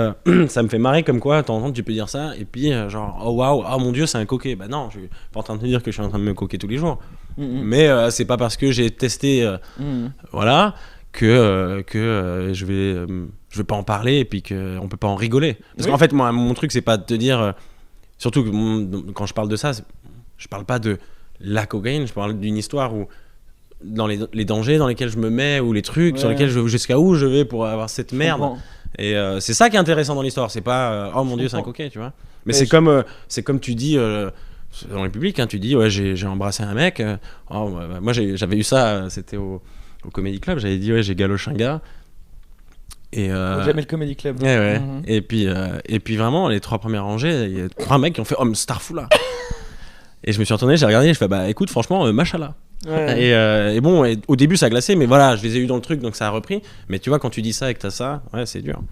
S3: ça me fait marrer comme quoi, de temps en temps, tu peux dire ça et puis genre, oh waouh, oh mon dieu, c'est un coquet. Bah non, je suis pas en train de te dire que je suis en train de me coquer tous les jours. Mais c'est pas parce que j'ai testé, voilà, que je vais pas en parler et puis qu'on peut pas en rigoler. Parce qu'en fait, moi, mon truc, c'est pas de te dire. Surtout que quand je parle de ça, je parle pas de la cocaïne, je parle d'une histoire où dans les dangers dans lesquels je me mets ou les trucs sur lesquels jusqu'à où je vais pour avoir cette merde. Et c'est ça qui est intéressant dans l'histoire, c'est pas oh mon dieu, c'est un coquet, tu vois. Mais c'est comme tu dis dans les publics, hein, tu dis ouais, j'ai embrassé un mec. Moi j'avais eu ça, c'était au Comedy Club, j'avais dit ouais, j'ai galoché un gars. Et
S2: jamais le Comedy Club.
S3: Ouais. Et puis vraiment les 3 premières rangées, il y a 3 mecs qui ont fait oh starfou là. Et je me suis retourné, j'ai regardé, je fais bah écoute franchement machallah. Et bon, au début ça a glacé, mais voilà, je les ai eu dans le truc donc ça a repris. Mais tu vois quand tu dis ça et que t'as ça, ouais c'est dur.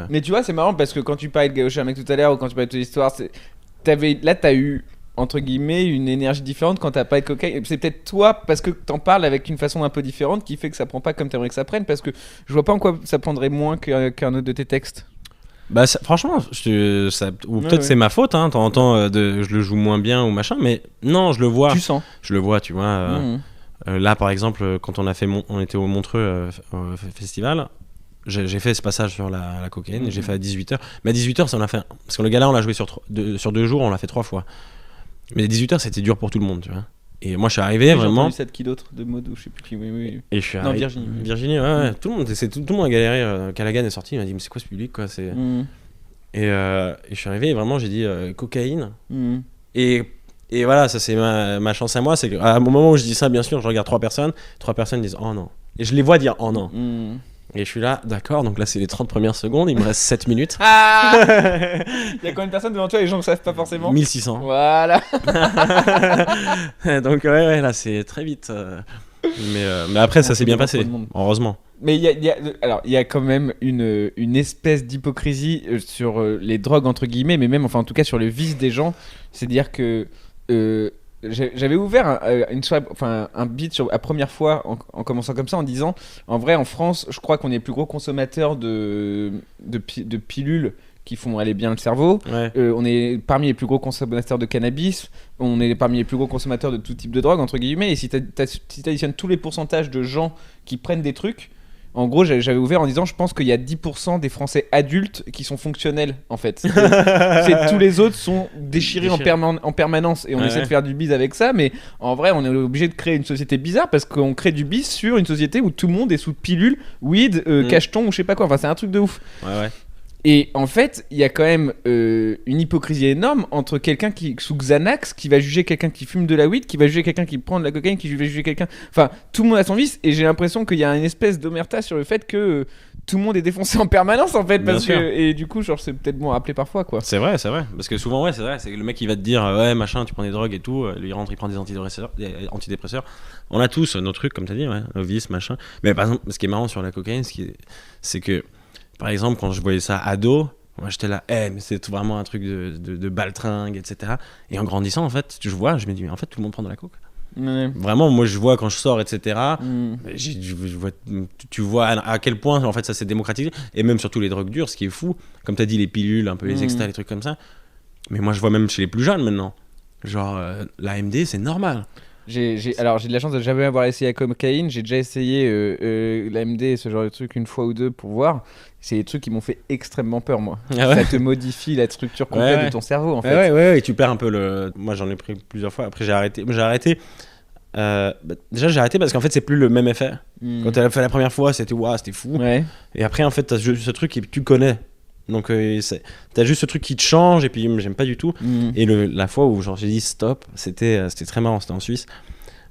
S2: Mais tu vois c'est marrant parce que quand tu parlais de galocher un mec tout à l'heure ou quand tu parlais de ton histoire, t'as eu entre guillemets une énergie différente quand t'as pas de cocaïne. C'est peut-être toi parce que t'en parles avec une façon un peu différente qui fait que ça prend pas comme t'aimerais que ça prenne, parce que je vois pas en quoi ça prendrait moins qu'un autre de tes textes.
S3: Bah franchement ou peut-être c'est ma faute hein, de temps en temps je le joue moins bien ou machin, mais non je le vois.
S2: Tu sens.
S3: Je le vois, tu vois. Là, par exemple, quand on était au Montreux Festival, j'ai fait ce passage sur la cocaïne et j'ai fait à 18h. Mais à 18h, ça on a fait. Parce que le gala, on l'a joué sur 2 jours, on l'a fait 3 fois. Mais à 18h, c'était dur pour tout le monde, tu vois. Et moi, je suis arrivé
S2: J'ai
S3: vraiment.
S2: entendu ça de qui d'autre, de Maud ou je sais plus qui. Oui.
S3: Et je suis
S2: Non,
S3: arrivé.
S2: Virginie.
S3: Virginie, ouais. Tout le monde a galéré. Callaghan est sorti, il m'a dit, mais c'est quoi ce public, quoi. Et je suis arrivé et vraiment, j'ai dit cocaïne. Et voilà, ça c'est ma chance à moi, c'est qu'à un moment où je dis ça, bien sûr, je regarde 3 personnes disent oh non. Et je les vois dire oh non. Et je suis là, d'accord, donc là c'est les 30 premières secondes, il me reste 7 minutes.
S2: Ah il y a combien de personnes devant toi, les gens ne savent pas forcément
S3: 1600.
S2: Voilà.
S3: Donc ouais, là c'est très vite. Mais après, ça s'est bien passé, heureusement.
S2: Mais il y a quand même une espèce d'hypocrisie sur les drogues, entre guillemets, mais même, enfin en tout cas sur le vice des gens. C'est-à-dire que j'avais ouvert une soirée, enfin un beat sur la première fois en commençant comme ça, en disant en vrai en France je crois qu'on est les plus gros consommateurs de pilules qui font aller bien le cerveau. On est parmi les plus gros consommateurs de cannabis, on est parmi les plus gros consommateurs de tout type de drogue, entre guillemets, et si t'additionnes tous les pourcentages de gens qui prennent des trucs, en gros j'avais ouvert en disant je pense qu'il y a 10% des Français adultes qui sont fonctionnels en fait. Tous les autres sont déchirés en permanence et on essaie de faire du biz avec ça, mais en vrai on est obligé de créer une société bizarre parce qu'on crée du biz sur une société où tout le monde est sous pilule, weed, cacheton ou je sais pas quoi, enfin c'est un truc de ouf. Et en fait, il y a quand même une hypocrisie énorme entre quelqu'un qui sous Xanax, qui va juger quelqu'un qui fume de la weed, qui va juger quelqu'un qui prend de la cocaïne, qui va juger quelqu'un... Enfin, tout le monde a son vice, et j'ai l'impression qu'il y a une espèce d'omerta sur le fait que tout le monde est défoncé en permanence, en fait, parce que... Et du coup, genre, c'est peut-être bon à rappeler parfois, quoi.
S3: C'est vrai. Parce que souvent, ouais, c'est vrai, c'est le mec qui va te dire, ouais, machin, tu prends des drogues et tout, lui il rentre, il prend des antidépresseurs. On a tous nos trucs, comme t'as dit, ouais, nos vices, machin. Mais par exemple, ce qui est marrant sur la cocaïne, c'est que... Par exemple, quand je voyais ça ado, moi j'étais là, mais c'est vraiment un truc de baltringue, etc. Et en grandissant, en fait, je me dis, mais en fait, tout le monde prend de la coke. Vraiment, moi je vois quand je sors, etc. Tu vois à quel point, en fait, ça s'est démocratisé. Et même surtout les drogues dures, ce qui est fou. Comme tu as dit, les pilules, un peu les extas, les trucs comme ça. Mais moi je vois même chez les plus jeunes maintenant. Genre, la MD, c'est normal.
S2: Alors j'ai de la chance de jamais avoir essayé la cocaïne. J'ai déjà essayé la MD et ce genre de truc une fois ou deux pour voir. C'est des trucs qui m'ont fait extrêmement peur, moi. Ça te modifie la structure complète de ton cerveau, en fait.
S3: Ouais, et tu perds un peu le... Moi j'en ai pris plusieurs fois, après j'ai arrêté. Déjà j'ai arrêté parce qu'en fait c'est plus le même effet. Quand tu l'as fait la première fois, c'était fou. Et après en fait t'as ce truc et tu connais. Donc t'as juste ce truc qui te change et puis j'aime pas du tout. Et la fois où genre j'ai dit stop, c'était très marrant, c'était en Suisse.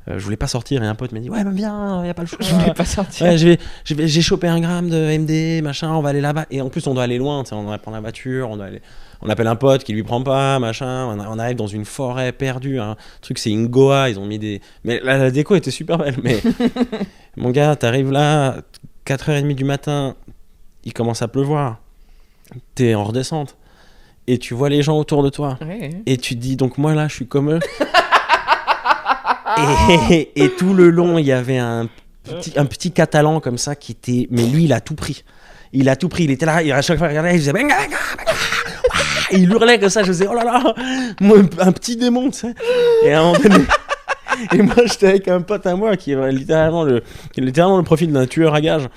S3: Je voulais pas sortir et un pote m'a dit ouais bah viens, y a pas le choix.
S2: Je voulais pas sortir.
S3: Ouais, j'ai chopé 1 gramme de MD machin, on va aller là-bas. Et en plus on doit aller loin, on doit prendre la voiture, on appelle un pote qui lui prend pas machin, on arrive dans une forêt perdue, un truc c'est une Goa, ils ont mis des... Mais la déco était super belle, mais mon gars t'arrives là 4h30 du matin, il commence à pleuvoir. T'es en redescente et tu vois les gens autour de toi et tu te dis donc moi là je suis comme eux. et tout le long il y avait un petit catalan comme ça qui était, mais lui il a tout pris, il était là, à chaque fois il regardait, il faisait venga, et il hurlait comme ça, je faisais oh là là, moi, un petit démon, tu sais. Et à un moment donné et moi j'étais avec un pote à moi qui est littéralement le profil d'un tueur à gages.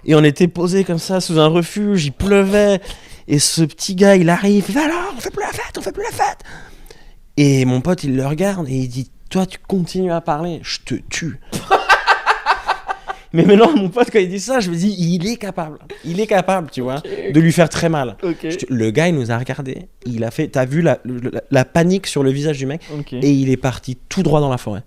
S3: Et on était posés comme ça sous un refuge, il pleuvait. Et ce petit gars, il arrive, il fait alors, on fait plus la fête. Et mon pote, il le regarde et il dit, toi, tu continues à parler, je te tue. Mais maintenant, mon pote, quand il dit ça, je me dis, il est capable, tu vois, de lui faire très mal. Le gars, il nous a regardé, il a fait, t'as vu la panique sur le visage du mec, et il est parti tout droit dans la forêt.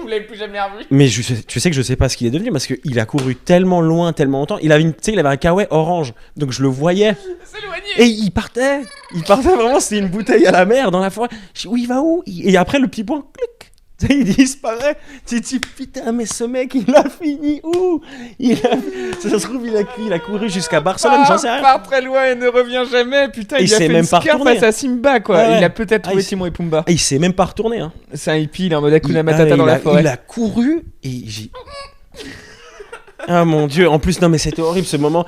S2: Vous l'avez plus jamais revu.
S3: Mais tu sais que je sais pas ce qu'il est devenu parce qu'il a couru tellement loin, tellement longtemps. Il avait un kawaii orange, donc je le voyais. Et il partait vraiment, c'était une bouteille à la mer dans la forêt. Je dis, où il va où? Et après le petit point, clic, il disparaît. Tu te dis, putain, mais ce mec, il a fini où? Ça se trouve, il a couru jusqu'à Barcelone, j'en sais rien.
S2: Il part très loin et ne revient jamais. Putain, il a fait
S3: même
S2: une scare face à Simba, quoi.
S3: Ouais.
S2: Il a peut-être trouvé Timon et Pumba.
S3: Et il s'est même pas retourné. Hein.
S2: C'est un hippie, il est en mode Hakuna Matata dans la forêt.
S3: Il a couru et j'ai... Ah mon Dieu, en plus, non mais c'était horrible ce moment.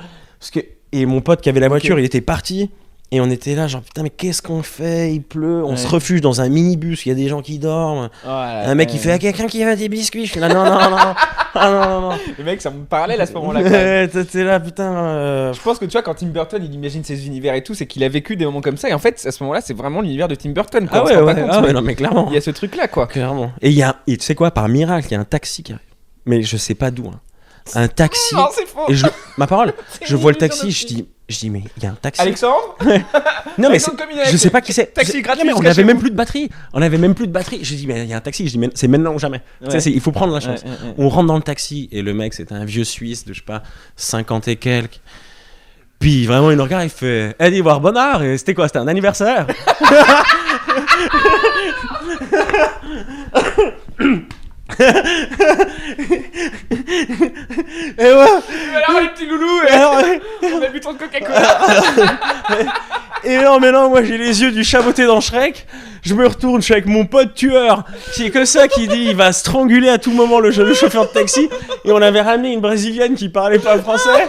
S3: Et mon pote qui avait la voiture, il était parti. Et on était là, genre putain, mais qu'est-ce qu'on fait? Il pleut, on
S2: Ouais.
S3: se refuge dans un minibus, il y a des gens qui dorment. Un mec qui fait ah, quelqu'un qui veut des biscuits. Je suis là, non, non, non. Ah non, non, non.
S2: Le mec, ça me parlait à ce moment-là. Quand même.
S3: Ouais, t'es là, putain.
S2: Je pense que tu vois, quand Tim Burton il imagine ses univers et tout, c'est qu'il a vécu des moments comme ça. Et en fait, à ce moment-là, c'est vraiment l'univers de Tim Burton. Quoi.
S3: Ah
S2: On
S3: ouais,
S2: se rend pas
S3: ouais,
S2: compte,
S3: ah
S2: mais
S3: ouais, non, mais clairement.
S2: il y a ce truc-là, quoi.
S3: Clairement. Et et tu sais quoi, par miracle, il y a un taxi qui arrive. Mais je sais pas d'où. Hein. Un taxi.
S2: Non, c'est faux.
S3: Et ma parole,
S2: C'est
S3: je vois le
S2: une illusion
S3: taxi,
S2: d'optique.
S3: je dis, mais il y a un taxi.
S2: Alexandre
S3: Non, mais
S2: Alexandre Cominec,
S3: je sais pas qui c'est.
S2: taxi gratuit
S3: Non, mais on
S2: jusqu'à
S3: avait
S2: chez
S3: même
S2: vous.
S3: plus de batterie. Je dis, mais il y a un taxi. Je dis, mais c'est maintenant ou jamais.
S2: Ouais.
S3: Tu sais, il faut prendre la chance.
S2: Ouais.
S3: On rentre dans le taxi et le mec, c'était un vieux Suisse de, je sais pas, 50 et quelques. Puis vraiment, il nous regarde, il fait « Eh, d'Ivoire Bonnard, et c'était quoi? C'était un anniversaire ?» Et ouais,
S2: Alors, les petits loulous,
S3: et alors,
S2: on a bu trop de Coca-Cola.
S3: et non, mais non, moi j'ai les yeux du chaboté dans Shrek. Je me retourne, je suis avec mon pote tueur, qui est que ça, qui dit il va stranguler à tout moment le chauffeur de taxi. Et on avait ramené une brésilienne qui parlait pas le français,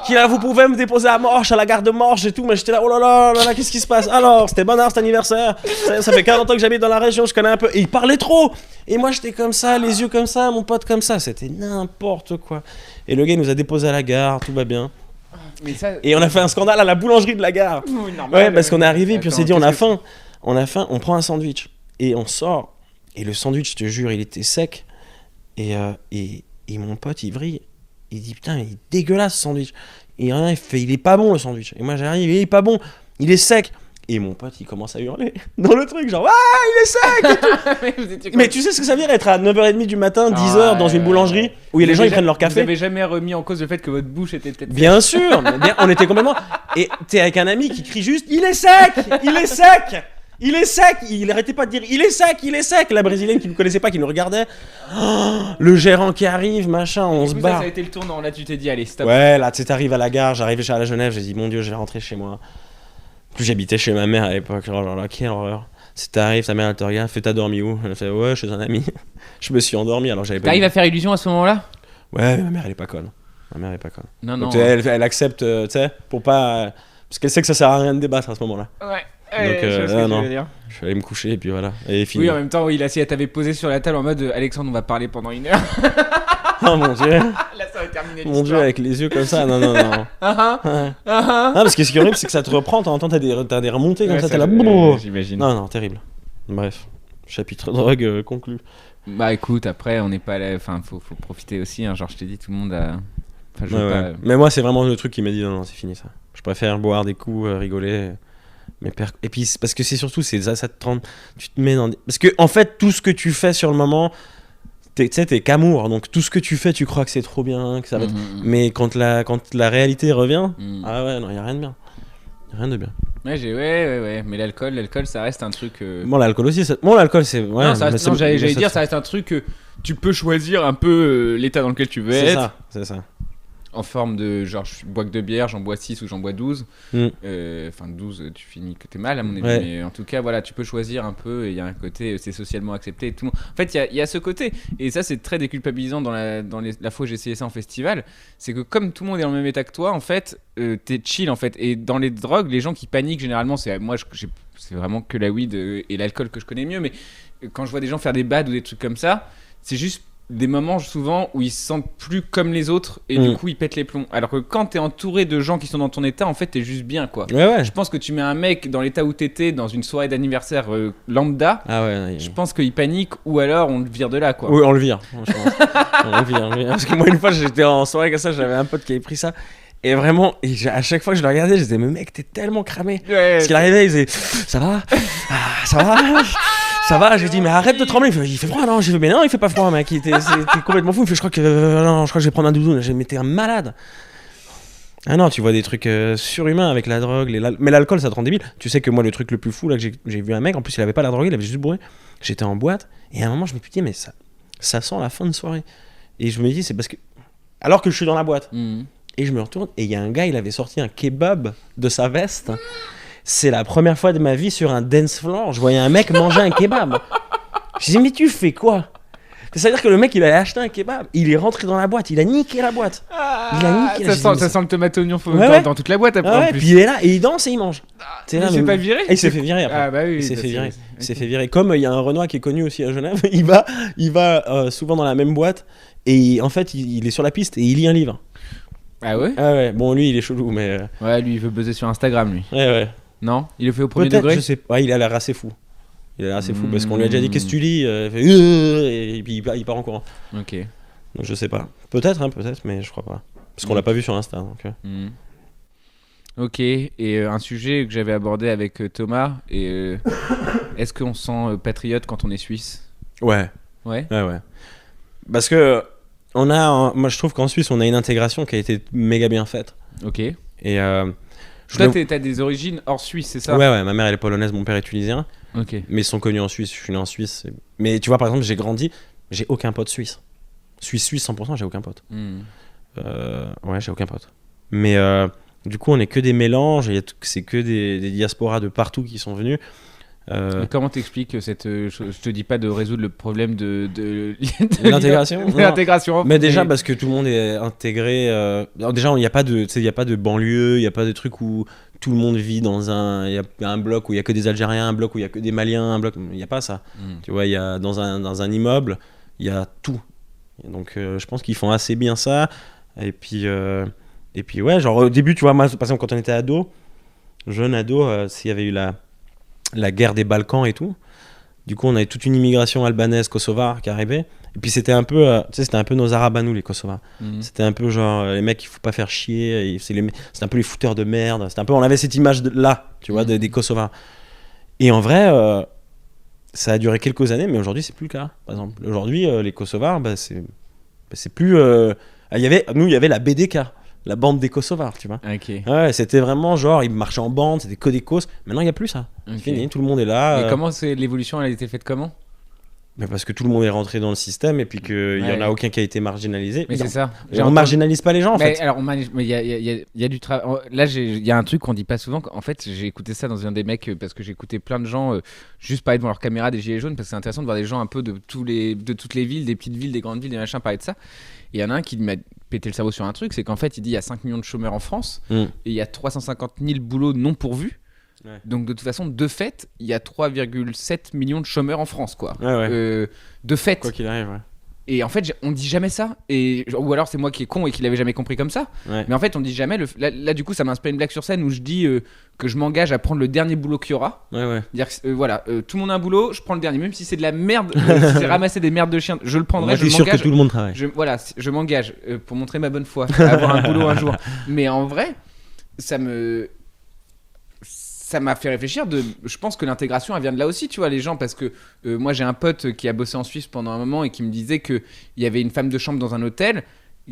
S3: qui là, vous pouvez me déposer à Morges, à la gare de Morges et tout. Mais j'étais là, oh là là, qu'est-ce qui se passe? Alors, c'était Bonnard cet anniversaire. Ça fait 40 ans que j'habite dans la région, je connais un peu. Et il parlait trop. Et moi j'étais comme ça, les yeux comme ça, mon pote comme ça. C'était n'importe quoi. Et le gars il nous a déposé à la gare, tout va bien.
S2: Mais ça,
S3: Et on a fait un scandale à la boulangerie de la gare.
S2: oui, normal.
S3: Ouais, parce qu'on est arrivé, puis on
S2: Attends,
S3: s'est dit, on a
S2: qu'est-ce que-
S3: faim. On a faim, on prend un sandwich. Et on sort. Et le sandwich, je te jure, il était sec. Et mon pote, il vrille. Il dit, putain, il est dégueulasse ce sandwich. Et rien, il fait, il est pas bon le sandwich. Et moi, j'arrive, il est pas bon. Il est sec. Et mon pote, il commence à hurler dans le truc, genre, ah, il est sec.
S2: Vous étiez
S3: Mais tu sais ce que ça veut dire être à 9h30 du matin, 10h dans une boulangerie où il y a les gens, ils prennent leur
S2: Vous
S3: café?
S2: avez jamais remis en cause le fait que votre bouche était peut-être.
S3: Bien sûr, mais bien, on était complètement. Et t'es avec un ami qui crie juste il est sec, il est sec, il est sec. Il arrêtait pas de dire il est sec, il est sec. La brésilienne qui ne connaissait pas, qui nous regardait. Oh, le gérant qui arrive, machin, on
S2: Du
S3: se
S2: coup,
S3: barre.
S2: Ça a été le tournant. Là, tu t'es dit, allez, stop.
S3: Ouais, là, tu sais, t'arrives à la gare, j'arrivais à la Genève, j'ai dit mon Dieu, je vais rentrer chez moi. En plus, j'habitais chez ma mère à l'époque. Oh là là, quelle horreur. Si t'arrives, ta mère elle te regarde, fait t'as dormi où? Elle fait ouais, chez un ami. Je me suis endormi alors j'avais pas.
S2: T'arrives à faire illusion à ce moment-là?
S3: Ouais, ma mère elle est pas conne. Ma mère elle est pas conne.
S2: Non, non.
S3: Donc, elle accepte, tu sais, pour pas. Parce qu'elle sait que ça sert à rien de débattre à ce moment-là.
S2: Ouais.
S3: Donc,
S2: je vois ce que tu
S3: non.
S2: veux dire.
S3: Je suis allé me coucher et puis voilà. Et fini.
S2: Oui, en même temps, oui, là, si elle t'avait posé sur la table en mode Alexandre, on va parler pendant 1 heure.
S3: Oh mon dieu.
S2: Là, ça va terminer
S3: Mon dieu,
S2: l'histoire.
S3: avec les yeux comme ça. Non, non, non.
S2: Ah, ah,
S3: Ouais.
S2: ah, ah.
S3: Non, parce que ce qui est horrible, c'est que ça te reprend. T'entends, t'as des remontées comme
S2: Ouais,
S3: ça. T'es là.
S2: J'imagine.
S3: Non, non, terrible. Bref. Chapitre drogue conclu.
S2: Bah écoute, après, on n'est pas là. Enfin, faut profiter aussi. Hein. Genre, je t'ai dit, tout le monde a. Enfin, je
S3: Ouais,
S2: veux
S3: ouais.
S2: pas.
S3: Mais moi, c'est vraiment le truc qui m'a dit non, non, c'est fini ça. Je préfère boire des coups, rigoler. Et puis, parce que c'est surtout, c'est ça te rend. Tu te mets dans. Parce que, en fait, tout ce que tu fais sur le moment, tu sais, t'es qu'amour. Donc, tout ce que tu fais, tu crois que c'est trop bien, que ça va être. Mais quand la réalité revient, ah ouais, non, y a rien de bien. Y a rien de bien.
S2: Ouais. Mais l'alcool, ça reste un truc.
S3: Bon, l'alcool aussi, bon, l'alcool, c'est. Ouais,
S2: non, ça
S3: mais
S2: reste,
S3: c'est-
S2: non, j'allais
S3: mais
S2: dire, ça reste un truc que tu peux choisir un peu l'état dans lequel tu veux
S3: C'est
S2: être.
S3: ça, c'est ça.
S2: En forme de genre, je bois que 2 bières, j'en bois 6 ou j'en bois 12.
S3: Mm.
S2: Enfin, 12, tu finis que t'es mal à mon avis.
S3: Ouais.
S2: Mais en tout cas, voilà, tu peux choisir un peu. Et il y a un côté, c'est socialement accepté. Tout le monde... En fait, il y a ce côté. Et ça, c'est très déculpabilisant dans la fois où j'ai essayé ça en festival. C'est que comme tout le monde est dans le même état que toi, en fait, t'es chill en fait. Et dans les drogues, les gens qui paniquent généralement, c'est moi, c'est vraiment que la weed et l'alcool que je connais mieux. Mais quand je vois des gens faire des bads ou des trucs comme ça, c'est juste des moments souvent où ils se sentent plus comme les autres et du coup ils pètent les plombs. Alors que quand t'es entouré de gens qui sont dans ton état, en fait t'es juste bien quoi.
S3: Ouais.
S2: Je pense que tu mets un mec dans l'état où t'étais dans une soirée d'anniversaire lambda,
S3: Ah ouais.
S2: je pense qu'il panique ou alors on le vire de là quoi.
S3: Oui, on le vire. Je pense. on le vire. Parce que moi, une fois, j'étais en soirée comme ça, j'avais un pote qui avait pris ça. Et vraiment, à chaque fois que je le regardais, je disais, mais mec, t'es tellement cramé.
S2: Ouais,
S3: Parce qu'il arrivait, il disait, ça va? Ah, ça va? Ça va? J'ai dit, mais arrête de trembler. Il fait froid, non? J'ai fait, mais non, il fait pas froid, mec. T'es complètement fou. Il fait, je crois que je vais prendre un doudoune. J'ai dit, mais t'es un malade. Ah non, tu vois des trucs surhumains avec la drogue. Mais l'alcool, ça te rend débile. Tu sais que moi, le truc le plus fou, là, que j'ai vu un mec, en plus, il avait pas la drogue, il avait juste bourré. J'étais en boîte. Et à un moment, je me suis dit, mais ça sent la fin de soirée. Et je me dis, c'est parce que. Alors que je suis dans la boîte. Et je me retourne, et il y a un gars, il avait sorti un kebab de sa veste. C'est la première fois de ma vie sur un dance floor, je voyais un mec manger un kebab. Je dis, mais tu fais quoi?
S4: C'est-à-dire que le mec, il allait acheter un kebab, il est rentré dans la boîte, il a niqué la boîte. Il a niqué la
S2: ça sent le tomate oignon
S4: Ouais.
S2: dans toute la boîte après.
S4: Ah
S2: en
S4: ouais,
S2: plus.
S4: puis il est là et il danse et il mange. C'est là,
S2: Il s'est
S4: le-
S2: pas viré.
S4: Et il s'est fait virer après.
S2: Ah bah oui.
S4: Il s'est
S2: ça,
S4: fait virer.
S2: c'est-
S4: Il s'est fait virer. Comme il y a un Renoir qui est connu aussi à Genève, il va souvent dans la même boîte et en fait il est sur la piste et il lit un livre.
S2: Ah ouais.
S4: Ah ouais, bon lui il est chelou mais
S2: Ouais, lui il veut buzzer sur Instagram lui.
S4: ouais.
S2: Non, il le fait au premier
S4: Peut-être,
S2: degré.
S4: je sais pas. Ouais, il a l'air assez fou. Il a l'air assez fou parce qu'on lui a déjà dit qu'est-ce que tu lis il fait, et puis il part en courant.
S2: Ok.
S4: Donc je sais pas. Peut-être, mais je crois pas. Parce qu'on l'a pas vu sur Insta. Donc,
S2: Hmm. Ok, et un sujet que j'avais abordé avec Thomas, et est-ce qu'on se sent patriote quand on est suisse?
S4: Ouais.
S2: Ouais.
S4: Parce que moi je trouve qu'en Suisse on a une intégration qui a été méga bien faite.
S2: Ok.
S4: Et
S2: Toi, t'as des origines hors Suisse, c'est ça?
S4: ouais, ma mère elle est polonaise, mon père est tunisien,
S2: Ok.
S4: mais ils sont connus en Suisse. Je suis né en Suisse. Mais tu vois, par exemple, j'ai grandi, j'ai aucun pote suisse. Suisse 100%, j'ai aucun pote.
S2: Hmm.
S4: Ouais, j'ai aucun pote. Mais du coup, on est que des mélanges. C'est que des diasporas de partout qui sont venus.
S2: Et comment t'expliques cette chose? Je te dis pas de résoudre le problème de
S4: L'intégration.
S2: de l'intégration.
S4: Mais déjà parce que tout le monde est intégré. Alors déjà, il n'y a pas de, tu sais, il y a pas de banlieue, il y a pas de truc où tout le monde vit dans un, il y a un bloc où il y a que des Algériens, un bloc où il y a que des Maliens, un bloc, il y a pas ça.
S2: Hmm.
S4: Tu vois, il y a dans un immeuble, il y a tout. Et donc, je pense qu'ils font assez bien ça. Et puis ouais, genre au début, tu vois, moi, par exemple, quand on était jeune ado, s'il y avait eu la guerre des Balkans et tout. Du coup, on avait toute une immigration albanaise, kosovare qui arrivait. Et puis c'était un peu, tu sais, c'était un peu nos Arabes à nous, les Kosovars.
S2: Hmm.
S4: C'était un peu genre les mecs, il faut pas faire chier. C'était un peu les fouteurs de merde. C'était un peu, on avait cette image là, tu vois, des Kosovars. Et en vrai, ça a duré quelques années, mais aujourd'hui c'est plus le cas. Par exemple, aujourd'hui, les Kosovars, c'est plus. Il y avait la BDK, la bande des Kosovars, tu vois.
S2: Ok.
S4: Ouais, c'était vraiment genre, ils marchaient en bande, c'était que des causes. Maintenant, il n'y a plus ça.
S2: Ok.
S4: C'est fini, tout le monde est là.
S2: Et comment l'évolution elle a été faite comment?
S4: Mais parce que tout le monde est rentré dans le système et puis qu'il n'y en a aucun qui a été marginalisé.
S2: Mais c'est ça.
S4: Et on marginalise pas les gens en
S2: Mais
S4: fait.
S2: alors, mais il y a du travail. Là, il y a un truc qu'on dit pas souvent. En fait, j'ai écouté ça dans un des mecs parce que j'ai écouté plein de gens juste parler devant leur caméra des gilets jaunes parce que c'est intéressant de voir des gens un peu de toutes les villes, des petites villes, des grandes villes, des machins parler de ça. Et il y en a un qui m'a pété le cerveau sur un truc, c'est qu'en fait, il dit il y a 5 millions de chômeurs en France et il y a 350 000 boulots non pourvus.
S4: Ouais.
S2: Donc de toute façon, de fait, il y a 3,7 millions de chômeurs en France, quoi.
S4: Ouais.
S2: De fait.
S4: Quoi qu'il arrive, ouais.
S2: Et en fait, on dit jamais ça. Ou alors c'est moi qui est con et qui l'avais jamais compris comme ça.
S4: Ouais.
S2: Mais en fait, on dit jamais. Là, du coup, ça m'a inspiré une blague sur scène où je dis que je m'engage à prendre le dernier boulot qu'il y aura.
S4: Ouais.
S2: Dire que, voilà, tout le monde a un boulot, je prends le dernier. Même si c'est de la merde, si c'est ramasser des merdes de chiens, je le prendrai.
S4: Moi, je suis sûr que tout le monde travaille.
S2: Je m'engage pour montrer ma bonne foi, à avoir un boulot un jour. Mais en vrai, ça m'a fait réfléchir. Je pense que l'intégration elle vient de là aussi, tu vois, les gens, parce que moi j'ai un pote qui a bossé en Suisse pendant un moment et qui me disait qu'il y avait une femme de chambre dans un hôtel.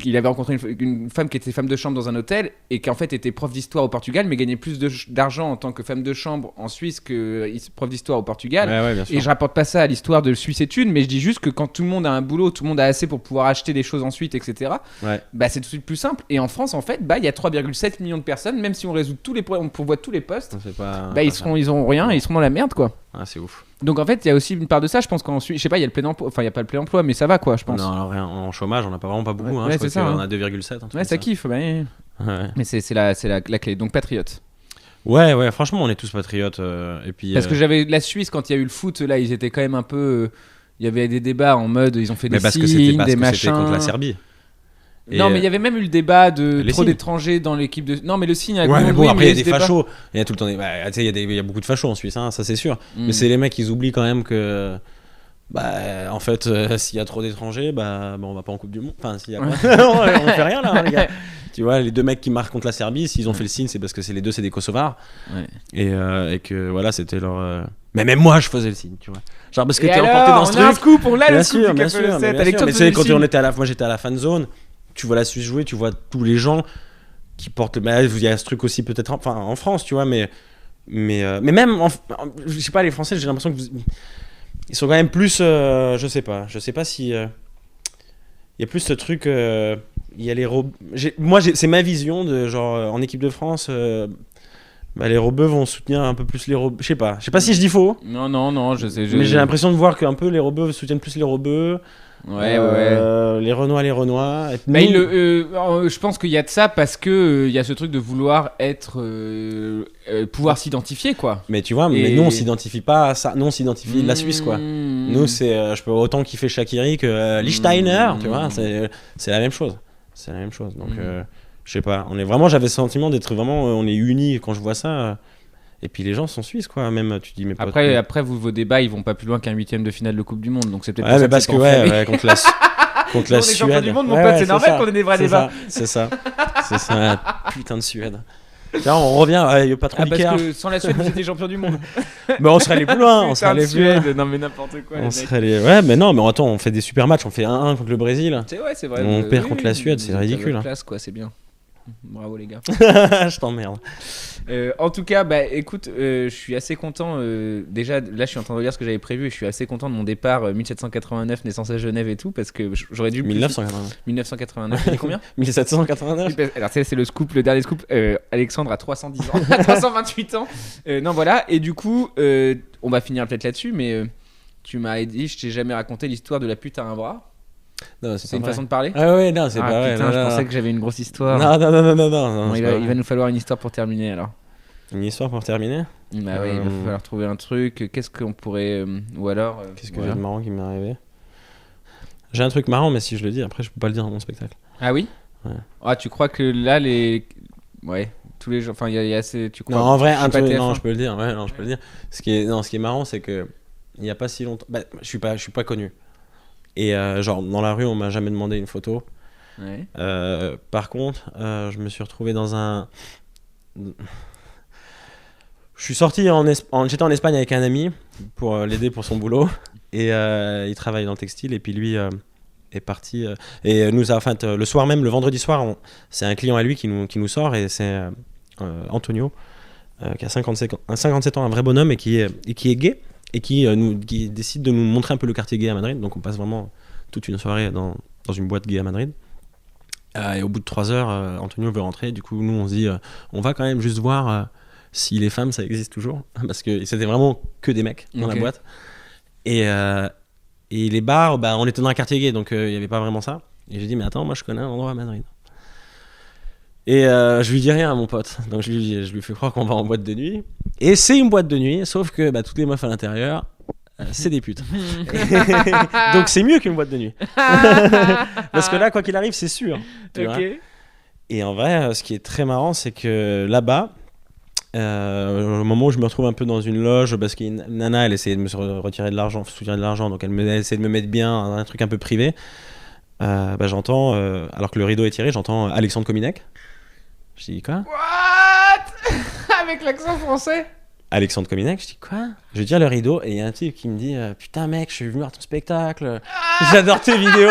S2: Il avait rencontré une femme qui était femme de chambre dans un hôtel et qui en fait était prof d'histoire au Portugal, mais gagnait plus d'argent en tant que femme de chambre en Suisse que prof d'histoire au Portugal.
S4: Ouais, bien sûr.
S2: Et je rapporte pas ça à l'histoire de Suisse études, mais je dis juste que quand tout le monde a un boulot, tout le monde a assez pour pouvoir acheter des choses ensuite, etc.
S4: Ouais.
S2: Bah c'est tout de suite plus simple. Et en France, en fait, il y a 3,7 millions de personnes, même si on résout tous les problèmes, on pourvoit tous les postes,
S4: C'est pas.
S2: ils auront rien et ils seront dans la merde, quoi.
S4: Ah, c'est ouf.
S2: Donc en fait, il y a aussi une part de ça, je pense qu'en Suisse, je sais pas, il y a le plein emploi, enfin il y a pas le plein emploi, mais ça va, quoi, je pense.
S4: Non, alors rien, en chômage, on n'a vraiment pas beaucoup.
S2: Ouais,
S4: Hein. Je
S2: c'est
S4: crois
S2: ça,
S4: qu'on
S2: hein.
S4: a 2,7. un truc
S2: Ouais,
S4: comme
S2: ça kiffe, bah, ouais.
S4: Ouais.
S2: Mais c'est la clé. Donc patriote.
S4: Ouais, franchement, on est tous patriotes. Et puis,
S2: Parce que j'avais la Suisse, quand il y a eu le foot, là, ils étaient quand même un peu. Il y avait des débats en mode, ils ont fait
S4: mais
S2: des
S4: parce que
S2: signes,
S4: c'était
S2: des machins.
S4: contre la Serbie. Et,
S2: Non, mais il y avait même eu le débat de
S4: les
S2: trop
S4: signes.
S2: d'étrangers dans l'équipe de. Non, mais le signe. avec
S4: Ouais,
S2: le
S4: mais
S2: nom,
S4: bon,
S2: oui,
S4: après, il y a
S2: mais
S4: des
S2: ce débat-
S4: fachos. Il y a tout le temps tu sais, il y a beaucoup de fachos en Suisse, hein, ça c'est sûr.
S2: Mm.
S4: Mais c'est les mecs, ils oublient quand même que. En fait, s'il y a trop d'étrangers, on va pas en Coupe du Monde. Enfin, s'il y a on fait rien là, hein, les gars. Tu vois, les deux mecs qui marquent contre la Serbie, s'ils ont fait le signe, c'est parce que les deux, c'est des Kosovars.
S2: Ouais.
S4: Et que voilà, c'était leur. Mais même moi, je faisais le signe, tu vois. Genre, parce que
S2: Et
S4: t'es emporté
S2: alors,
S4: dans ce
S2: on a un
S4: truc.
S2: scoop, on l'a le
S4: Bien
S2: scoop
S4: sûr,
S2: du
S4: bien
S2: Café
S4: sûr.
S2: Le 7.
S4: Mais
S2: Avec toi,
S4: tu
S2: tu
S4: sais,
S2: faisais
S4: quand
S2: le
S4: on
S2: signe.
S4: était moi j'étais à la fan zone, tu vois la Suisse jouer, tu vois tous les gens qui portent. Il y a ce truc aussi peut-être en France, tu vois, mais même, je sais pas, les Français, j'ai l'impression que ils sont quand même plus. Je sais pas si. Il y a plus ce truc. Il y a les c'est ma vision de genre en équipe de France. Les rebeux vont soutenir un peu plus les rebeux. Je sais pas si je dis faux.
S2: Non, je sais.
S4: Mais j'ai l'impression de voir qu'un peu les rebeux soutiennent plus les rebeux.
S2: Ouais.
S4: Les Renois. Et
S2: Bah,
S4: nous-
S2: je pense qu'il y a de ça parce que il y a ce truc de vouloir être, pouvoir s'identifier quoi.
S4: Mais tu vois, mais
S2: Et-
S4: nous on s'identifie pas à ça. Nous on s'identifie de la Suisse quoi. Nous c'est, je peux autant kiffer Shaqiri que Lichtsteiner, tu vois. C'est la même chose. C'est la même chose. Donc je sais pas. On est vraiment, j'avais le sentiment d'être vraiment, on est unis quand je vois ça. Et puis les gens sont suisses quoi. Même tu dis mais potes,
S2: Après vos débats ils vont pas plus loin qu'un 8ème de finale de Coupe du Monde donc c'est peut-être
S4: ouais,
S2: pour ça
S4: mais parce
S2: c'est
S4: que
S2: pas
S4: ouais,
S2: enflammé.
S4: ouais, contre la contre
S2: Nous,
S4: la
S2: on est champions
S4: Suède.
S2: du monde, mon
S4: Ouais,
S2: pote,
S4: ouais,
S2: c'est normal
S4: ça.
S2: qu'on ait des vrais
S4: C'est
S2: débats.
S4: C'est ça. C'est ça. Putain de Suède. Tiens, on revient. Il y a pas trop
S2: Ah parce
S4: d'Ikea.
S2: que sans la Suède vous étiez champion du monde.
S4: Mais on serait allé plus loin. On serait
S2: Putain de
S4: allé plus loin.
S2: Suède, non mais n'importe quoi. les
S4: On
S2: mecs.
S4: serait allé. Ouais, mais non, mais attends, on fait des super matchs. On fait 1-1 contre le Brésil.
S2: C'est vrai.
S4: On perd contre la Suède, c'est
S2: vous êtes à
S4: ridicule,
S2: votre
S4: hein.
S2: place, quoi, c'est bien. Bravo les gars.
S4: Je t'emmerde.
S2: En tout cas, bah écoute, je suis assez content. Déjà, là, je suis en train de regarder ce que j'avais prévu et je suis assez content de mon départ 1789, naissance à Genève et tout, parce que j'aurais dû.
S4: 1989.
S2: 1989, t'as dit combien
S4: 1789.
S2: Alors, tu sais, c'est le scoop, le dernier scoop. Alexandre a 310 ans, 328 ans. Non, voilà, et du coup, on va finir peut-être là-dessus, mais tu m'as dit, je t'ai jamais raconté l'histoire de la pute à un bras.
S4: Non,
S2: C'est une façon de parler.
S4: Ah ouais, non, c'est
S2: Ah
S4: pas vrai.
S2: putain,
S4: non,
S2: je
S4: non,
S2: pensais
S4: non.
S2: que j'avais une grosse histoire.
S4: Non,
S2: Bon,
S4: c'est
S2: il
S4: pas
S2: va
S4: vrai.
S2: nous falloir une histoire pour terminer alors.
S4: Une histoire pour terminer.
S2: Bah ouais, il va falloir trouver un truc. Qu'est-ce qu'on pourrait. Ou alors.
S4: Qu'est-ce que
S2: voilà.
S4: j'ai de marrant qui m'est arrivé? J'ai un truc marrant, mais si je le dis, après, je peux pas le dire dans mon spectacle.
S2: Ah oui.
S4: Ouais.
S2: Ah, tu crois que là, les. Ouais, tous les gens. Enfin, il y a assez. Tu crois
S4: Non, en vrai,
S2: Je suis
S4: un
S2: pas
S4: truc.
S2: TF1.
S4: Non, je peux le dire. Ouais, non, je peux le dire. Ce qui est marrant, c'est que il y a pas si longtemps. Bah, je suis pas connu. Et genre dans la rue, on m'a jamais demandé une photo.
S2: Ouais.
S4: Par contre, je me suis retrouvé dans un. Je suis sorti j'étais en Espagne avec un ami pour l'aider pour son boulot et il travaille dans le textile et puis lui est parti et nous a enfin le soir même, le vendredi soir, c'est un client à lui qui nous sort et c'est Antonio qui a 57 ans, un vrai bonhomme et qui est gay et qui décide de nous montrer un peu le quartier gay à Madrid. Donc on passe vraiment toute une soirée dans une boîte gay à Madrid. Et au bout de 3 heures, Antonio veut rentrer. Du coup, nous, on se dit, on va quand même juste voir si les femmes, ça existe toujours. Parce que c'était vraiment que des mecs dans
S2: Ok.
S4: la boîte. Et les bars, bah, on était dans un quartier gay, donc il n'y avait pas vraiment ça. Et j'ai dit, mais attends, moi, je connais un endroit à Madrid. Et je lui dis rien à mon pote. Donc je lui fais croire qu'on va en boîte de nuit. Et c'est une boîte de nuit, sauf que toutes les meufs à l'intérieur, c'est des putes. Donc c'est mieux qu'une boîte de nuit. Parce que là, quoi qu'il arrive, c'est sûr. Tu vois.
S2: Ok.
S4: Et en vrai, ce qui est très marrant, c'est que là-bas, au moment où je me retrouve un peu dans une loge, parce qu'une nana, elle essayait de me soutirer de l'argent, donc elle essayait de me mettre bien un truc un peu privé. J'entends, alors que le rideau est tiré, j'entends Alexandre Kominek. Je dis quoi?
S2: What? Avec l'accent français?
S4: Alexandre Kominek, je dis quoi? Je tire le rideau et il y a un type qui me dit putain mec, je suis venu voir ton spectacle, j'adore tes vidéos.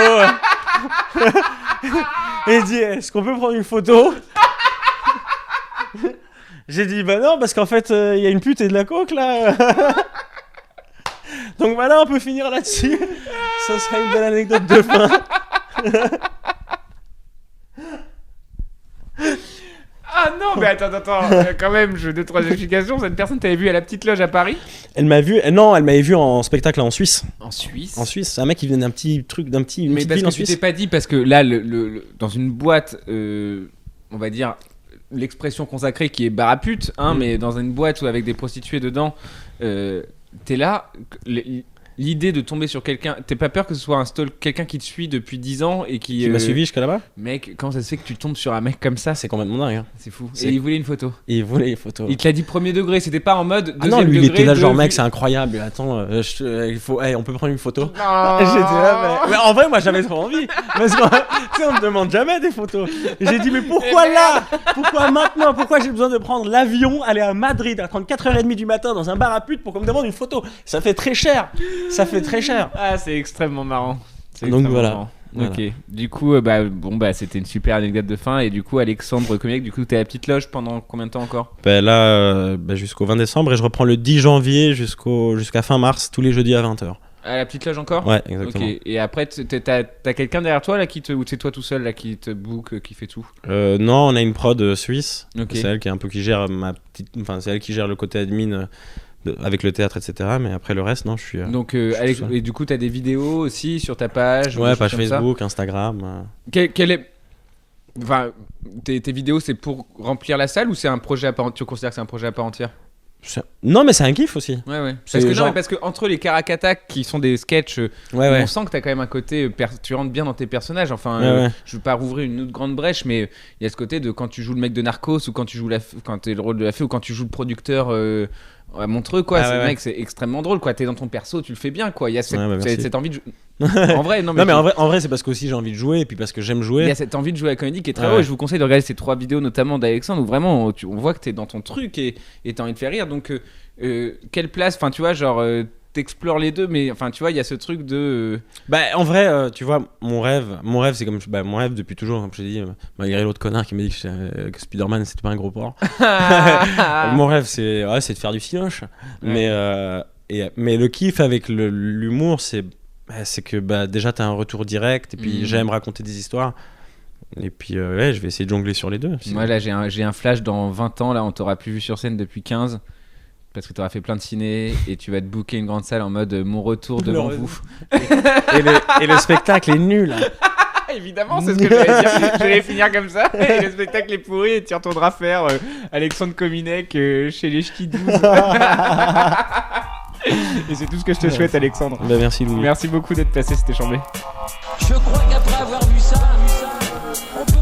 S4: Et il dit est-ce qu'on peut prendre une photo? J'ai dit bah non parce qu'en fait il y a une pute et de la coke là. Donc voilà, on peut finir là-dessus. Ça sera une belle anecdote de fin.
S2: Ah non, mais attends, quand même, je veux 2-3 explications. Cette personne t'avait vu à la petite loge à Paris?
S4: Elle m'avait vu en spectacle en Suisse.
S2: En Suisse.
S4: En Suisse, c'est un mec qui venait d'un petit truc, une
S2: Mais
S4: petite
S2: parce
S4: ville
S2: que
S4: en
S2: tu t'es
S4: Suisse.
S2: pas dit, parce que là, dans une boîte, on va dire, l'expression consacrée qui est bar à pute, hein, mais dans une boîte où avec des prostituées dedans, t'es là, l'idée de tomber sur quelqu'un, t'as pas peur que ce soit quelqu'un qui te suit depuis 10 ans et qui
S4: Qui m'a suivi jusqu'à là-bas.
S2: Mec, comment ça se fait que tu tombes sur un mec comme ça?
S4: C'est complètement dingue. Hein.
S2: C'est fou.
S4: C'est-
S2: Et il voulait une photo.
S4: Et il voulait les photos.
S2: Il te l'a dit premier degré, c'était pas en mode deuxième
S4: Ah non, lui il
S2: degré
S4: était là
S2: de
S4: genre mec
S2: vue-
S4: c'est incroyable. Attends, il faut, on peut prendre une photo.
S2: Non.
S4: J'étais là, mais en vrai moi j'avais trop envie. Parce que tu sais on me demande jamais des photos. Et j'ai dit mais pourquoi là? Pourquoi maintenant? Pourquoi j'ai besoin de prendre l'avion, aller à Madrid à 4h30 du matin dans un bar à pute pour qu'on me demande une photo? Ça fait très cher. Ça fait très cher.
S2: Ah, c'est extrêmement marrant. C'est
S4: Donc
S2: extrêmement
S4: voilà.
S2: marrant.
S4: Voilà.
S2: Ok. Du coup, c'était une super anecdote de fin. Et du coup, Alexandre Kominek, du coup, t'es à la petite loge pendant combien de temps encore?
S4: Là, jusqu'au 20 décembre et je reprends le 10 janvier jusqu'à fin mars, tous les jeudis à 20h.
S2: À la petite loge encore?
S4: Ouais, exactement.
S2: Ok. Et après, t'as quelqu'un derrière toi là ou c'est toi tout seul là qui te book, qui fait tout?
S4: Non, on a une prod suisse.
S2: Ok.
S4: C'est elle qui est un peu qui gère c'est elle qui gère le côté admin avec le théâtre, etc. Mais après le reste, non, je suis.
S2: Donc,
S4: je suis
S2: Alex,
S4: tout seul.
S2: et du coup, t'as des vidéos aussi sur ta page ou
S4: Ouais,
S2: des
S4: page
S2: choses comme ça
S4: Facebook, Instagram.
S2: Quel est. Enfin, tes vidéos, c'est pour remplir la salle ou c'est un projet à part entière? Tu considères que c'est un projet à part entière?
S4: Non, mais c'est un kiff aussi.
S2: Ouais.
S4: C'est
S2: Parce que,
S4: genre-
S2: non, mais parce que entre les Karakata qui sont des sketchs,
S4: Ouais,
S2: on sent que t'as quand même un côté. Tu rentres bien dans tes personnages. Enfin,
S4: Ouais.
S2: je veux pas rouvrir une autre grande brèche, mais il y a ce côté de quand tu joues le mec de Narcos ou quand tu joues quand t'es le rôle de la fée ou quand tu joues le producteur à Montreux, quoi.
S4: Ah,
S2: C'est
S4: ouais,
S2: le
S4: ouais.
S2: mec, c'est extrêmement drôle, quoi. T'es dans ton perso, tu le fais bien, quoi. Il y a cette,
S4: Ouais, bah, merci.
S2: cette envie de. En vrai, non, mais,
S4: Non, mais en vrai, c'est parce qu'aussi j'ai envie de jouer et puis parce que j'aime
S2: il y
S4: jouer.
S2: a cette envie de jouer à la comédie qui est très
S4: Ouais,
S2: haut.
S4: ouais.
S2: Et je vous conseille de regarder ces 3 vidéos, notamment d'Alexandre, où vraiment on voit que t'es dans ton truc et t'as envie de faire rire. Donc, quelle place, enfin, tu vois, genre, t'explores les deux, mais enfin, tu vois, il y a ce truc de.
S4: Bah, en vrai, tu vois, mon rêve, c'est comme. Bah, mon rêve depuis toujours, comme je t'ai dit, malgré l'autre connard qui m'a dit que Spider-Man c'était pas un gros porc. Mon rêve, c'est de faire du cinoche. Mais le kiff avec l'humour, c'est que déjà t'as un retour direct et puis j'aime raconter des histoires. Et puis je vais essayer de jongler sur les deux.
S2: Moi, là, j'ai un flash dans 20 ans, là, on t'aura plus vu sur scène depuis 15. Parce que tu auras fait plein de ciné et tu vas te booker une grande salle en mode mon retour devant vous.
S4: Et le spectacle est nul.
S2: Évidemment, c'est ce que j'allais dire. J'allais finir comme ça. Et le spectacle est pourri et tu retourneras faire Alexandre Kominek chez les Ch'tis 12. Et c'est tout ce que je te souhaite, Alexandre.
S4: Bah, merci Louis.
S2: Merci beaucoup d'être passé, c'était chambé.
S5: Je crois qu'après avoir vu ça, on peut